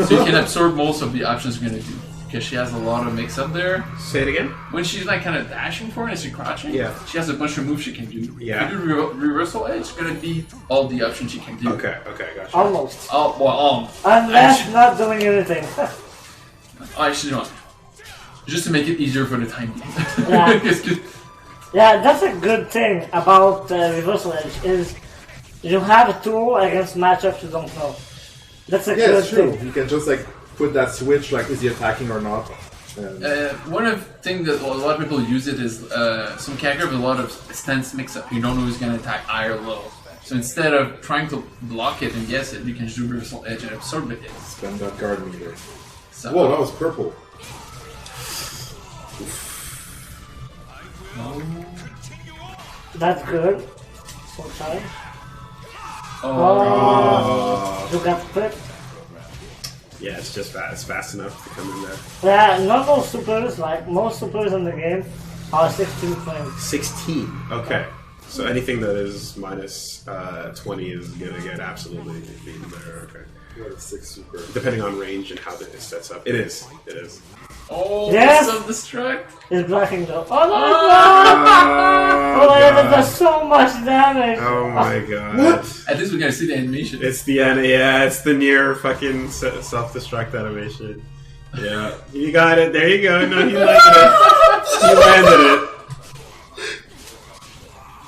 so you can absorb most of the options you're gonna do. Because she has a lot of mix up there. Say it again. When she's like kind of dashing for it and she's crouching, she has a bunch of moves she can do. Yeah. If you do reversal edge, it's gonna be all the options she can do. Okay, gotcha. Almost. Unless not doing anything. Actually, no. Just to make it easier for the time being. Yeah. Yeah, that's a good thing about reversal edge is you have a tool against matchups you don't know. That's a Yeah, good it's true. thing. You can just like put that switch, like is he attacking or not? And One of the things that a lot of people use it is some character with a lot of stance mix-up. You don't know who's going to attack high or low. So instead of trying to block it and guess it, you can just do reversal edge and absorb it. spend that guard meter. So, Whoa, that was purple. That's good. So time. oh, You got put. Yeah, it's just fast. It's fast enough to come in there. Yeah, normal supers, like most supers in the game, are 16 frames. 16. Okay. So anything that is minus 20 is gonna get absolutely beaten there. Okay. What a 6 super. Depending on range and how it sets up. It is. It is. oh, Yes! self-destruct. It's blocking though. Oh no! Oh yeah, that does so much damage! Oh my god. What? At least we're gonna see the animation. It's the it's the near fucking self-destruct animation. Yeah. You got it. There you go. No, he landed it. He landed it.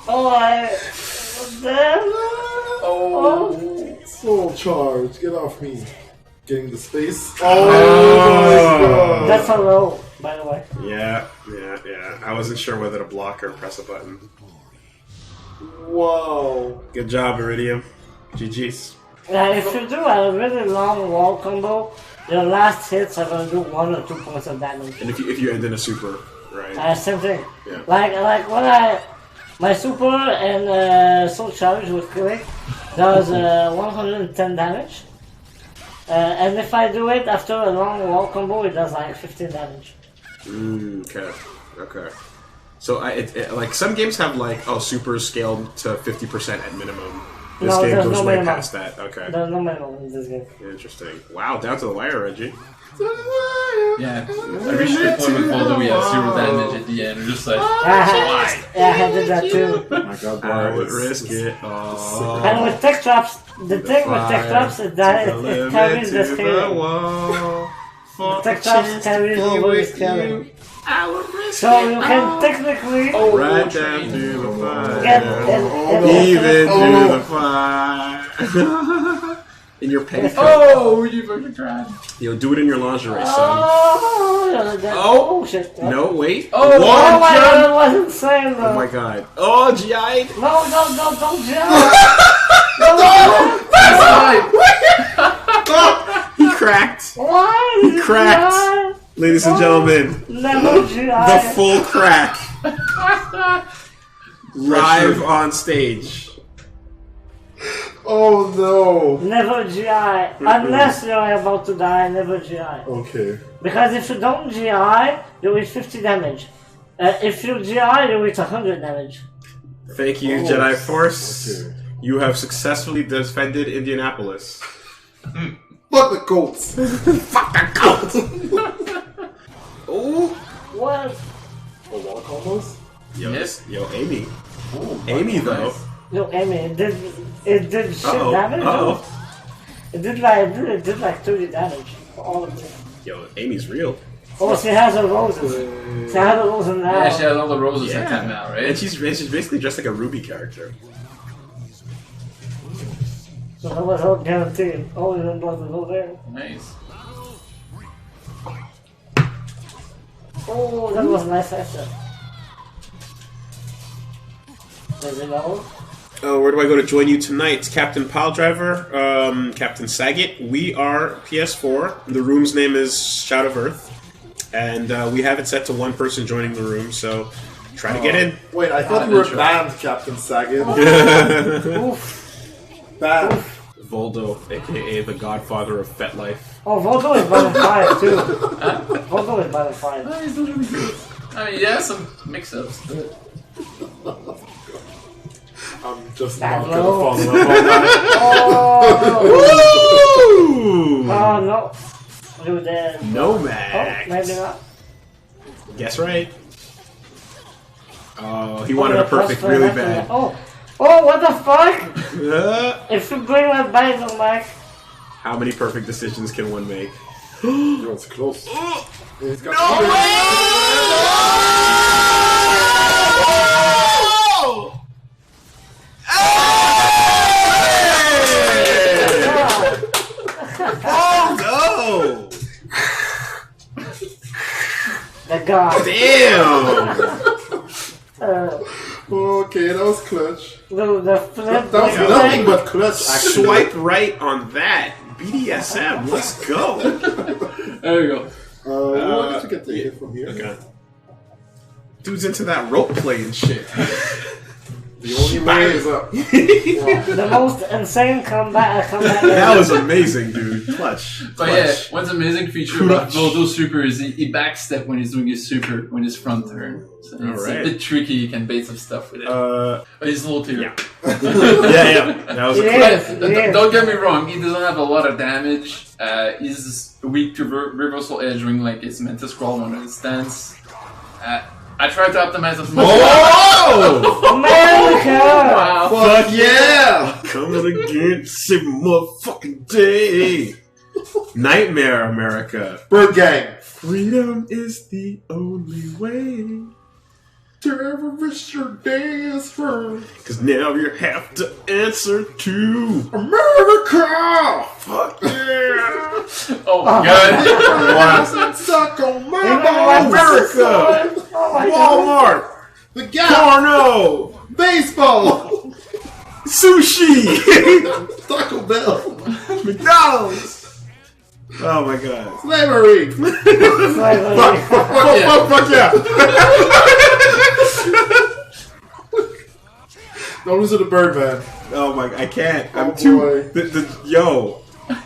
Oh, damn! oh. Soul charge, get off me. Getting the space. Oh. my god. That's a low, by the way. Yeah. I wasn't sure whether to block or press a button. Wow. Good job, Iridium. GG's. Yeah, if you do a really long wall combo, your last hits are gonna do 1 or 2 points of damage. And if you end in a super, right? Same thing. Yeah. Like when my super and soul charge with killing does 110 damage. And if I do it after a long wall combo, it does like 15 damage. Okay. So like some games have like super scaled to 50% at minimum. This No, game there's goes no way minimum. past that. Okay. There's no minimum in this game. Interesting. Wow, down to the wire, Reggie. Yeah, I reached the point with Houlde, we have 0 damage at the end. We're just like, I did that too. Oh my god, I would guys. risk it. Oh. And with tech traps, the thing with tech traps is that it carries the scale. Tech traps carries over the scaling. So you can technically Right down to the get fire. it. Even to the fire. In your pants. oh, you fucking tried. Yo, do it in your lingerie, son. Oh shit. No, wait. Oh, Oh my god, that was insane though. Oh my god. Oh, GI. No, don't jump. He cracked. Why? He cracked. Ladies and gentlemen, Never GI. the full crack. Live on stage. Oh no. Never GI. Unless you're about to die, never GI. Okay. Because if you don't GI, you eat 50 damage. If you GI, you eat 100 damage. Thank you, Oh, Jedi Force. okay. You have successfully defended Indianapolis. Fuck the Colts. Fuck the Colts! Oh! What? The wall combos? Yo, Yes. Yo, Amy. Oh, Amy, though. nice. Look, I mean, it did shit Uh-oh. damage. Uh-oh. It did like 30 damage for all of it. Yo, Amy's real. Oh, she has her roses. She has her roses now. Yeah, she has all the roses Yeah. at that now, right? And she's basically dressed like a Ruby character. So that was all guaranteed. Oh, you didn't bother to go there. Nice. Oh, that was a nice action. Does it know? Where do I go to join you tonight? It's Captain Piledriver, Captain Saget. We are PS4. The room's name is Shout of Earth. And we have it set to one person joining the room, so try to get in. Wait, I thought you were banned, Captain Sagan. Oof. Banned. Voldo, aka the godfather of FetLife. Oh, Voldo is Battle 5 too. Voldo is Battle 5. Oh, he's doing really good. I mean, yeah, some mix-ups. I'm just That not gonna low. follow up on that. Oh, Ooh! oh no. You dead. No Oh, Max. maybe not. Guess right. Oh, he wanted Oh, a perfect plus really for bad. Oh, what the fuck? If you bring that back, no Max. How many perfect decisions can one make? Yo, it's close. He's got The god. Damn! Okay, that was clutch. The flip. That was nothing but clutch, actually. Swipe right on that. BDSM, let's go. There you go. Well, I guess we can take it from here. Okay. Dude's into that rope play and shit. The only way is up. The most insane comeback. That was amazing, dude. Clutch. But yeah, what's amazing feature about Voldo's super is he backstep when he's doing his super, when his front turn. So it's a bit tricky, you can bait some stuff with it. But he's low tier. Yeah. yeah. That was a clutch. Don't get me wrong, he doesn't have a lot of damage. He's weak to reversal edge during like his Mental Scroll on his stance. I tried to optimize as much. Oh! America! Wow. Fuck yeah! Coming again to save a motherfucking day. Nightmare, America. Bird Gang. Freedom is the only way. To ever wish your day is through. Cause now you have to answer to America! fuck yeah! Oh my god. Suck on my America! Walmart! The Gap! Porno! Baseball! Sushi! Taco Bell! McDonald's! Oh my god. Slavery! Fuck yeah! Don't lose to the Birdman. Oh my, I can't. I'm Oh, too. boy.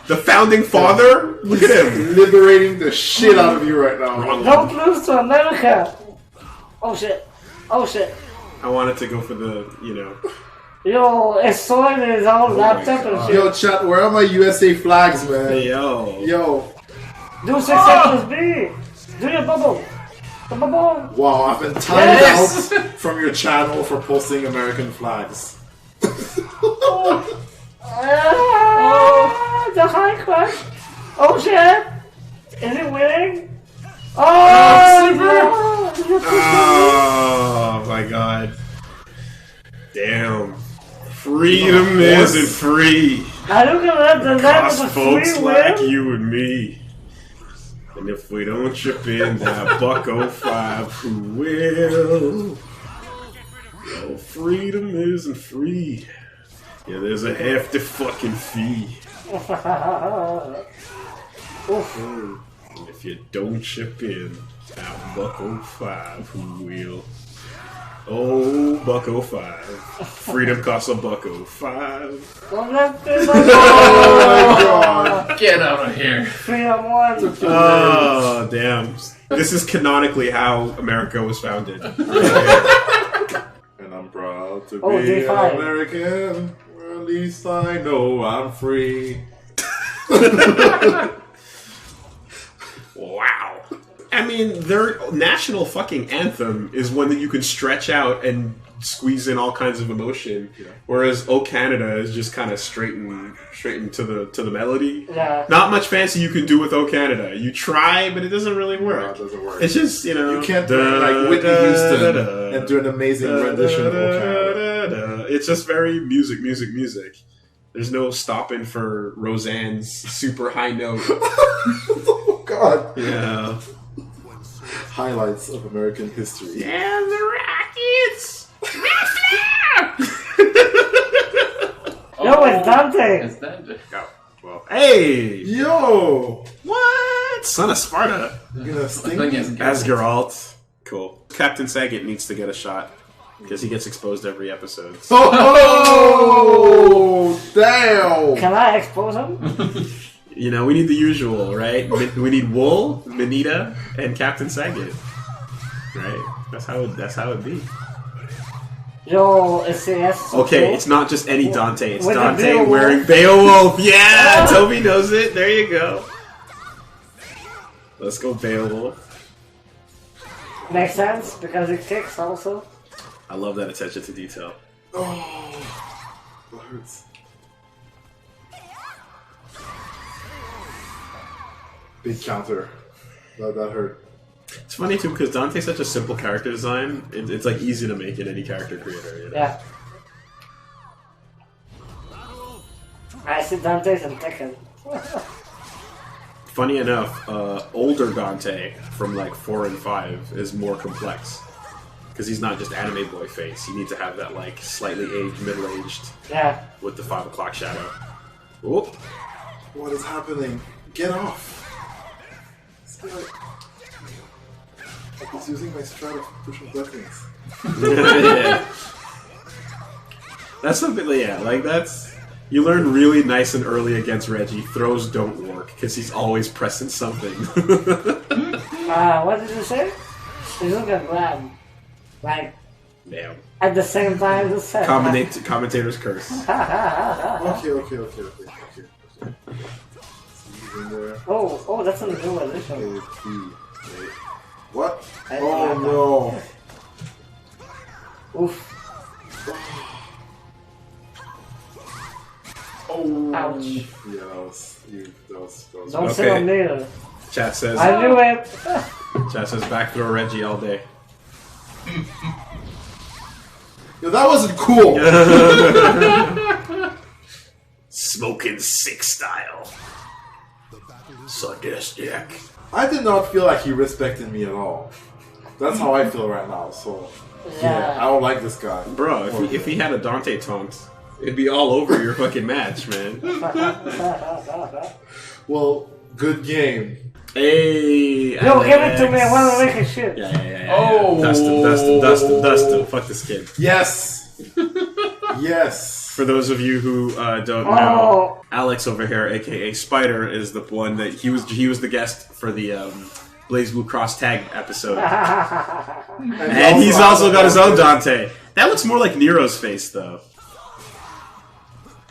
The founding father? Look at him. Liberating the shit out of you right now. Don't lose to America! Oh shit. Oh shit. I wanted to go for the, Yo, it's soiled in his own laptop and shit. Yo, chat, where are my USA flags, man? Yo. Yo. Do 6 plus B! Do your bubble! The bubble! Wow, I've been timed out from your channel for posting American flags. The high crush! Oh shit! Is it winning? Oh! No. Oh my god. Damn. Freedom isn't free. I don't gonna let the land Cost of the folks free like win. you and me. And if we don't chip in that $1.05, who will? No, freedom isn't free. Yeah, there's a hefty fucking fee. And if you don't chip in that $1.05, who will? Oh, $1.05. Freedom costs $1.05. Don't let the Get out of here. freedom one. Oh, damn. This is canonically how America was founded. And I'm proud to Oh, be D5. an American. Or at least I know I'm free. Wow. I mean, their national fucking anthem is one that you can stretch out and squeeze in all kinds of emotion, whereas "O Canada" is just kind of straightened to the melody. Yeah. Not much fancy you can do with "O Canada." You try, but it doesn't really No, work. it doesn't work. It's just You can't do like Whitney Houston and do an amazing rendition of O Canada. It's just very music. There's no stopping for Roseanne's super high note. Oh God. Yeah. Highlights of American history. And the Rockets! Yo, it's Dante. It's Dante. Go. Well, hey! Yo! What? Son of Sparta. You're gonna I stink? think it's Asgeralt. Cool. Captain Saget needs to get a shot because he gets exposed every episode. Oh! Damn! Can I expose him? We need the usual, right? We need Wool, Manita, and Captain Saget. Right? That's how it'd be. Yo, it's CS. Okay, it's not just any Dante. It's With the Dante Beowulf. wearing Beowulf. Yeah, Toby knows it. There you go. Let's go Beowulf. Makes sense because it kicks also. I love that attention to detail. Oh, that hurts. Big counter. That hurt. It's funny too because Dante's such a simple character design. It's like easy to make in any character creator. Yeah. I see Dante's and Tekken. Funny enough, older Dante from like 4 and 5 is more complex. Because he's not just anime boy face. You need to have that like slightly aged, middle-aged with the 5 o'clock shadow. Oh. What is happening? Get off! This guy... Like he's using my strat of pushing buttons. Yeah. That's something, yeah, like that's... You learn really nice and early against Reggie. Throws don't work, because he's always pressing something. What did you say? He's looking at grab. Like, Damn. at the same time, the set. Commentator's curse. Okay. Oh, that's a new edition. What? I Oh no! Oof. Oh! Ouch. Yeah, that was Don't Okay. sit on me. Chat says, I knew it. Chat says backdoor Reggie all day. Yo, that wasn't cool! Smoking sick style. Sadistic. I did not feel like he respected me at all. That's how I feel right now, so... Yeah, I don't like this guy. Bro, if he had a Dante taunt, it'd be all over your fucking match, man. Well, good game. Hey, Yo, Alex. give it to me. I want to make a shit. Yeah. Oh. Dust him. Fuck this kid. Yes! Yes! For those of you who don't know, Alex over here, aka Spider, is the one that he was the guest for the Blaze Blue Cross Tag episode, and he's also got his own Dante. That looks more like Nero's face, though.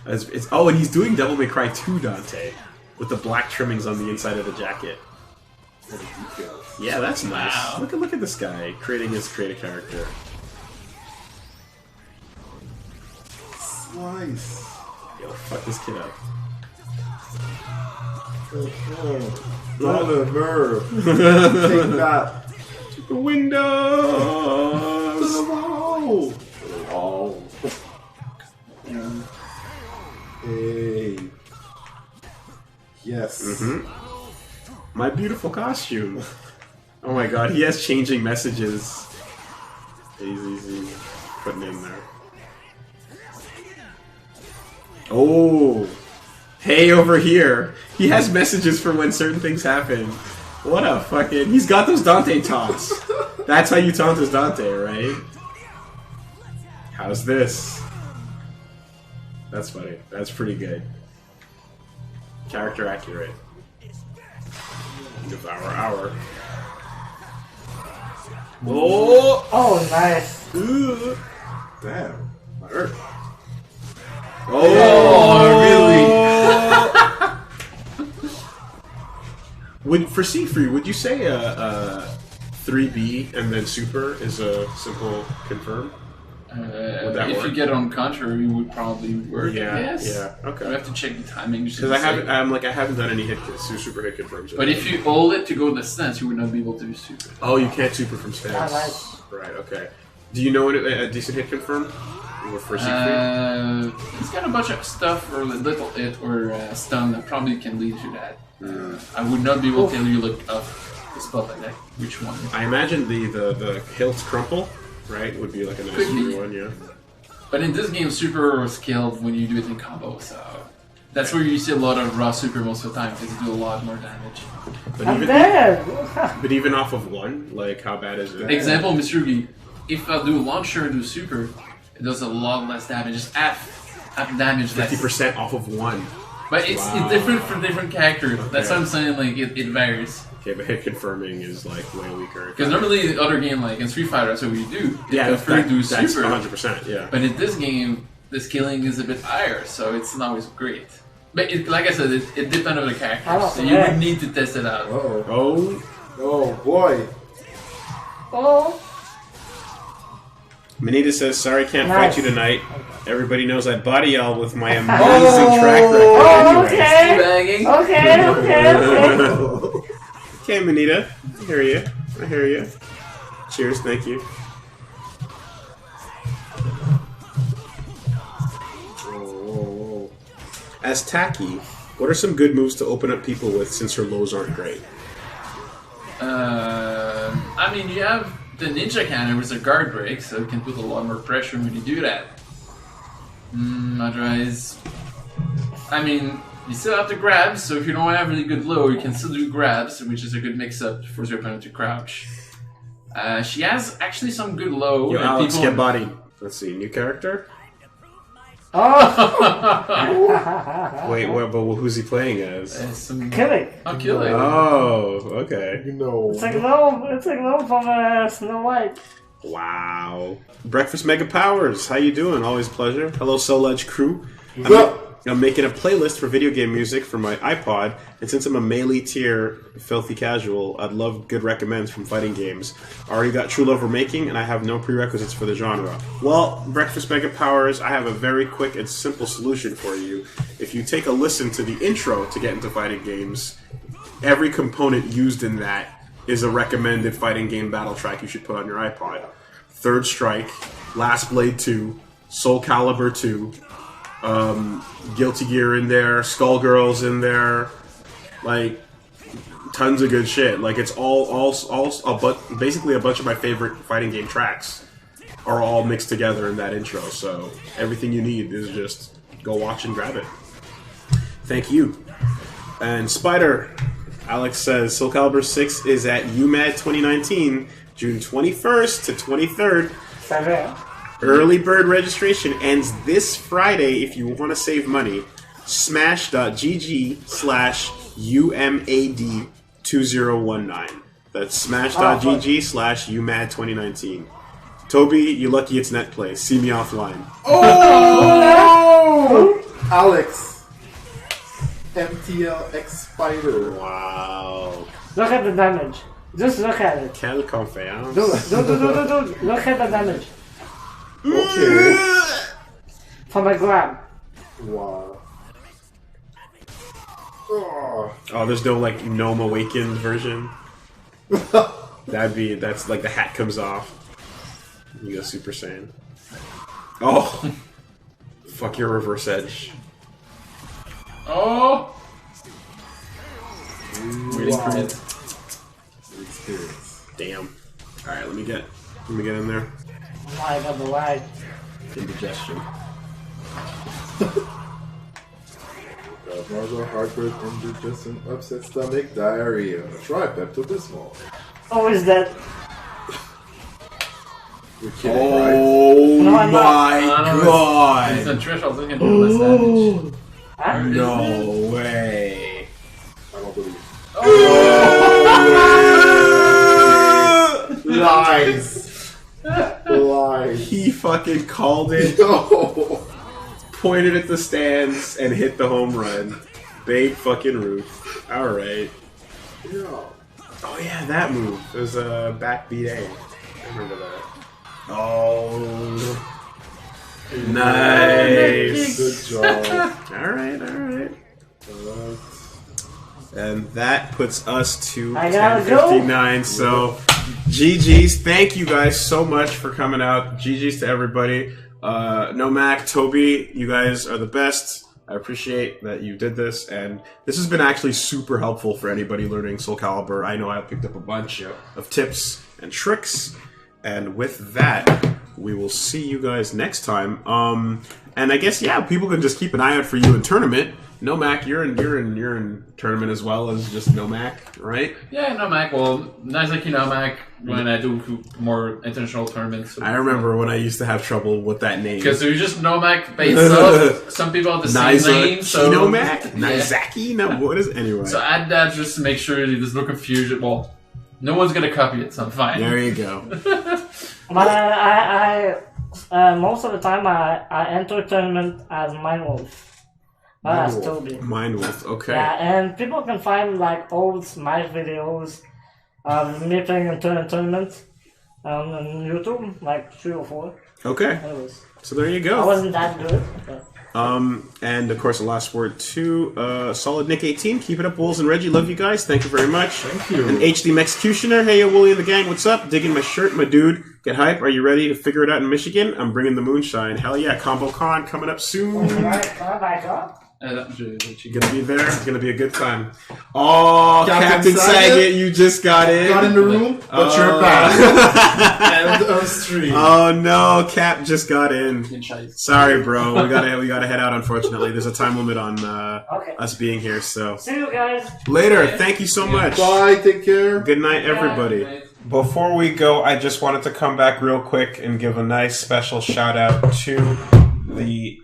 And he's doing Devil May Cry 2 Dante with the black trimmings on the inside of the jacket. Yeah, that's nice. Wow. Look at this guy creating his character. Nice. Yo, fuck this kid up. Not a nerve. Take that. The windows. Oh. Hey. Yes. My beautiful costume. Oh my god, he has changing messages. Easy. Putting in there. Oh. Hey, over here. He has messages for when certain things happen. What a fucking... He's got those Dante taunts. That's how you taunt his Dante, right? How's this? That's funny. That's pretty good. Character accurate. Devour. Oh! Oh, nice. Damn. My earth. For Siegfried, would you say a 3B and then Super is a simple confirm? Would that if work? you get on contrary, it would probably work. Yeah, Yes. yeah, okay. We have to check the timing. Because I haven't done any super hit confirms. But if you hold it to go the stance, you would not be able to do super. Oh, you can't super from stance. Nice. Right. Okay. Do you know a decent hit confirm? For Siegfried? It's got a bunch of stuff or little hit or stun that probably can lead to that. I would not be able to tell you look up the spot like that. Which one? I imagine the hilts crumple, right? Would be like a nice Could be. one, yeah. But in this game, super is killed when you do it in combo, so that's where you see a lot of raw super most of the time because you do a lot more damage. I'm dead. But even off of one, like how bad is it? Example, Mitsurugi, if I do launcher and do super, it does a lot less damage. Just half damage less. 50% off of one. But it's different for different characters. That's what I'm saying. Like it varies. Okay, but hit confirming is like way weaker. Because normally the other game, like in Street Fighter, that's what we do. Yeah, that's super. 100%. Yeah. But in this game, the scaling is a bit higher, so it's not always great. But like I said, it depends on the character, so you would need to test it out. Oh boy. Oh. Manita says, "Sorry, can't fight you tonight. Everybody knows I body y'all with my amazing track record." Oh, Anyways. okay. Okay. Okay, Manita. I hear you. Cheers, thank you. Whoa. As Taki What are some good moves to open up people with since her lows aren't great? I mean, you have the ninja cannon with a guard break, so you can put a lot more pressure when you do that. Otherwise, I mean, you still have to grab, so if you don't have really good low, you can still do grabs, which is a good mix-up to force your opponent to crouch. She has actually some good low. Yo, and Alex, people... get bodied. Let's see, new character? Oh! Wait, what, but who's he playing as? Killing. Oh, killing. Oh, okay. You know. It's like no from Snow White. Wow. Breakfast Mega Powers, how you doing? Always pleasure. Hello, Soul Edge crew. I'm making a playlist for video game music for my iPod, and since I'm a melee tier filthy casual, I'd love good recommends from fighting games. I already got True Love Remaking, and I have no prerequisites for the genre. Well, Breakfast Mega Powers, I have a very quick and simple solution for you. If you take a listen to the intro to get into fighting games, every component used in that is a recommended fighting game battle track you should put on your iPod. Third Strike, Last Blade 2, Soulcalibur 2, Guilty Gear in there, Skullgirls in there, like tons of good shit. Like it's basically a bunch of my favorite fighting game tracks are all mixed together in that intro. So everything you need is just go watch and grab it. Thank you. And Spider, Alex says Soulcalibur VI is at UMAD 2019, June 21st to 23rd. Early bird registration ends this Friday if you want to save money. Smash.gg/UMAD2019. That's smash.gg/UMAD2019. Toby, you're lucky it's net play. See me offline. Oh! Alex. MTLX Spider. Wow. Look at the damage. Just look at it. Quelle confiance. Do. Look at the damage. Okay. From a grab. Wow. Oh. Oh, there's no like Gnome Awakened version. That's like the hat comes off. You go Super Saiyan. Oh, fuck your reverse edge. Oh! Really Wow. great. Experience. Damn. All right, let me get in there. Oh my god, the lag. Indigestion. Nausea, heartburn, indigestion, upset stomach, diarrhea. Try Pepto-Bismol. Oh, is that? You're kidding, right? Oh No, I'm not. my It's god! a threshold, so you can do less damage. Huh? No way! I don't believe. Oh. Lies. Lies. He fucking called it, No. pointed at the stands, and hit the home run. Babe fucking Ruth. Alright. No. Oh yeah, that move. It was a backbeat A. I remember that. Oh. Nice. Good job. Alright. And that puts us to I gotta go. 10:59. So, GG's. Thank you guys so much for coming out. GG's to everybody. Nomac, Toby, you guys are the best. I appreciate that you did this, and this has been actually super helpful for anybody learning Soulcalibur. I know I picked up a bunch of tips and tricks, and with that, we will see you guys next time. And I guess people can just keep an eye out for you in tournament. Nomac, you're in tournament as well as just Nomac, right? Yeah, Nomac. Well, nice like you Nomac when I do more international tournaments. I remember when I used to have trouble with that name. Because they're just Nomac based off. Some people have the same name, so Nomac? Yeah. Nizaki? No, what is it? Anyway. So add that just to make sure there's no confusion. Well, no one's gonna copy it, so I'm fine. There you go. But I most of the time I enter tournament as Mindwolf. As Toby. Mindwolf, okay. Yeah, and people can find like old Smash videos of me playing in tournaments on YouTube, like 3 or 4. Okay. Anyways, So there you I go. wasn't that good. But... And of course, the last word to Solid Nick 18. Keep it up, Wolves and Reggie. Love you guys. Thank you very much. Thank you. And HD Executioner. Hey, Woolie and the gang. What's up? Digging my shirt, my dude. Get hype. Are you ready to figure it out in Michigan? I'm bringing the moonshine. Hell yeah. Combo Con coming up soon. Alright, bye, Gonna be there. It's gonna be a good time. Oh, Captain Saget, you just got in. Got in the room, but you're back. End of stream. Oh no, Cap just got in. Sorry, bro. We gotta head out. Unfortunately, there's a time limit on us being here. So See you guys. later. Thank you so much. Bye. Take care. Good night, everybody. Before we go, I just wanted to come back real quick and give a nice special shout out to the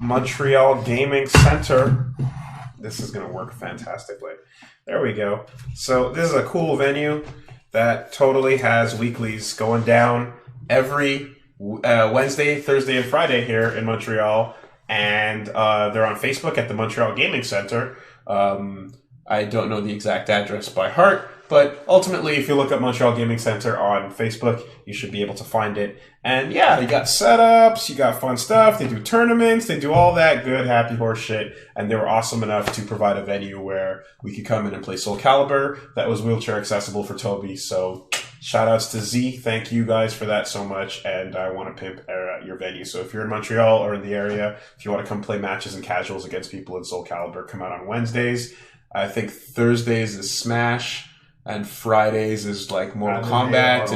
Montreal Gaming Center. This is going to work fantastically. There we go. So this is a cool venue that totally has weeklies going down every Wednesday, Thursday, and Friday here in Montreal. And they're on Facebook at the Montreal Gaming Center. I don't know the exact address by heart, but ultimately, if you look up Montreal Gaming Center on Facebook, you should be able to find it. And yeah, you got setups, you got fun stuff, they do tournaments, they do all that good, happy horse shit. And they were awesome enough to provide a venue where we could come in and play Soulcalibur that was wheelchair accessible for Toby. So shout outs to Z, thank you guys for that so much. And I want to pimp your venue. So if you're in Montreal or in the area, if you want to come play matches and casuals against people in Soulcalibur, come out on Wednesdays. I think Thursdays is Smash. And Fridays is like Mortal Kombat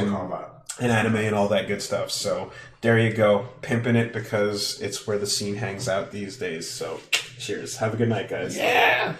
and anime and all that good stuff. So there you go. Pimping it because it's where the scene hangs out these days. So cheers. Have a good night, guys. Yeah.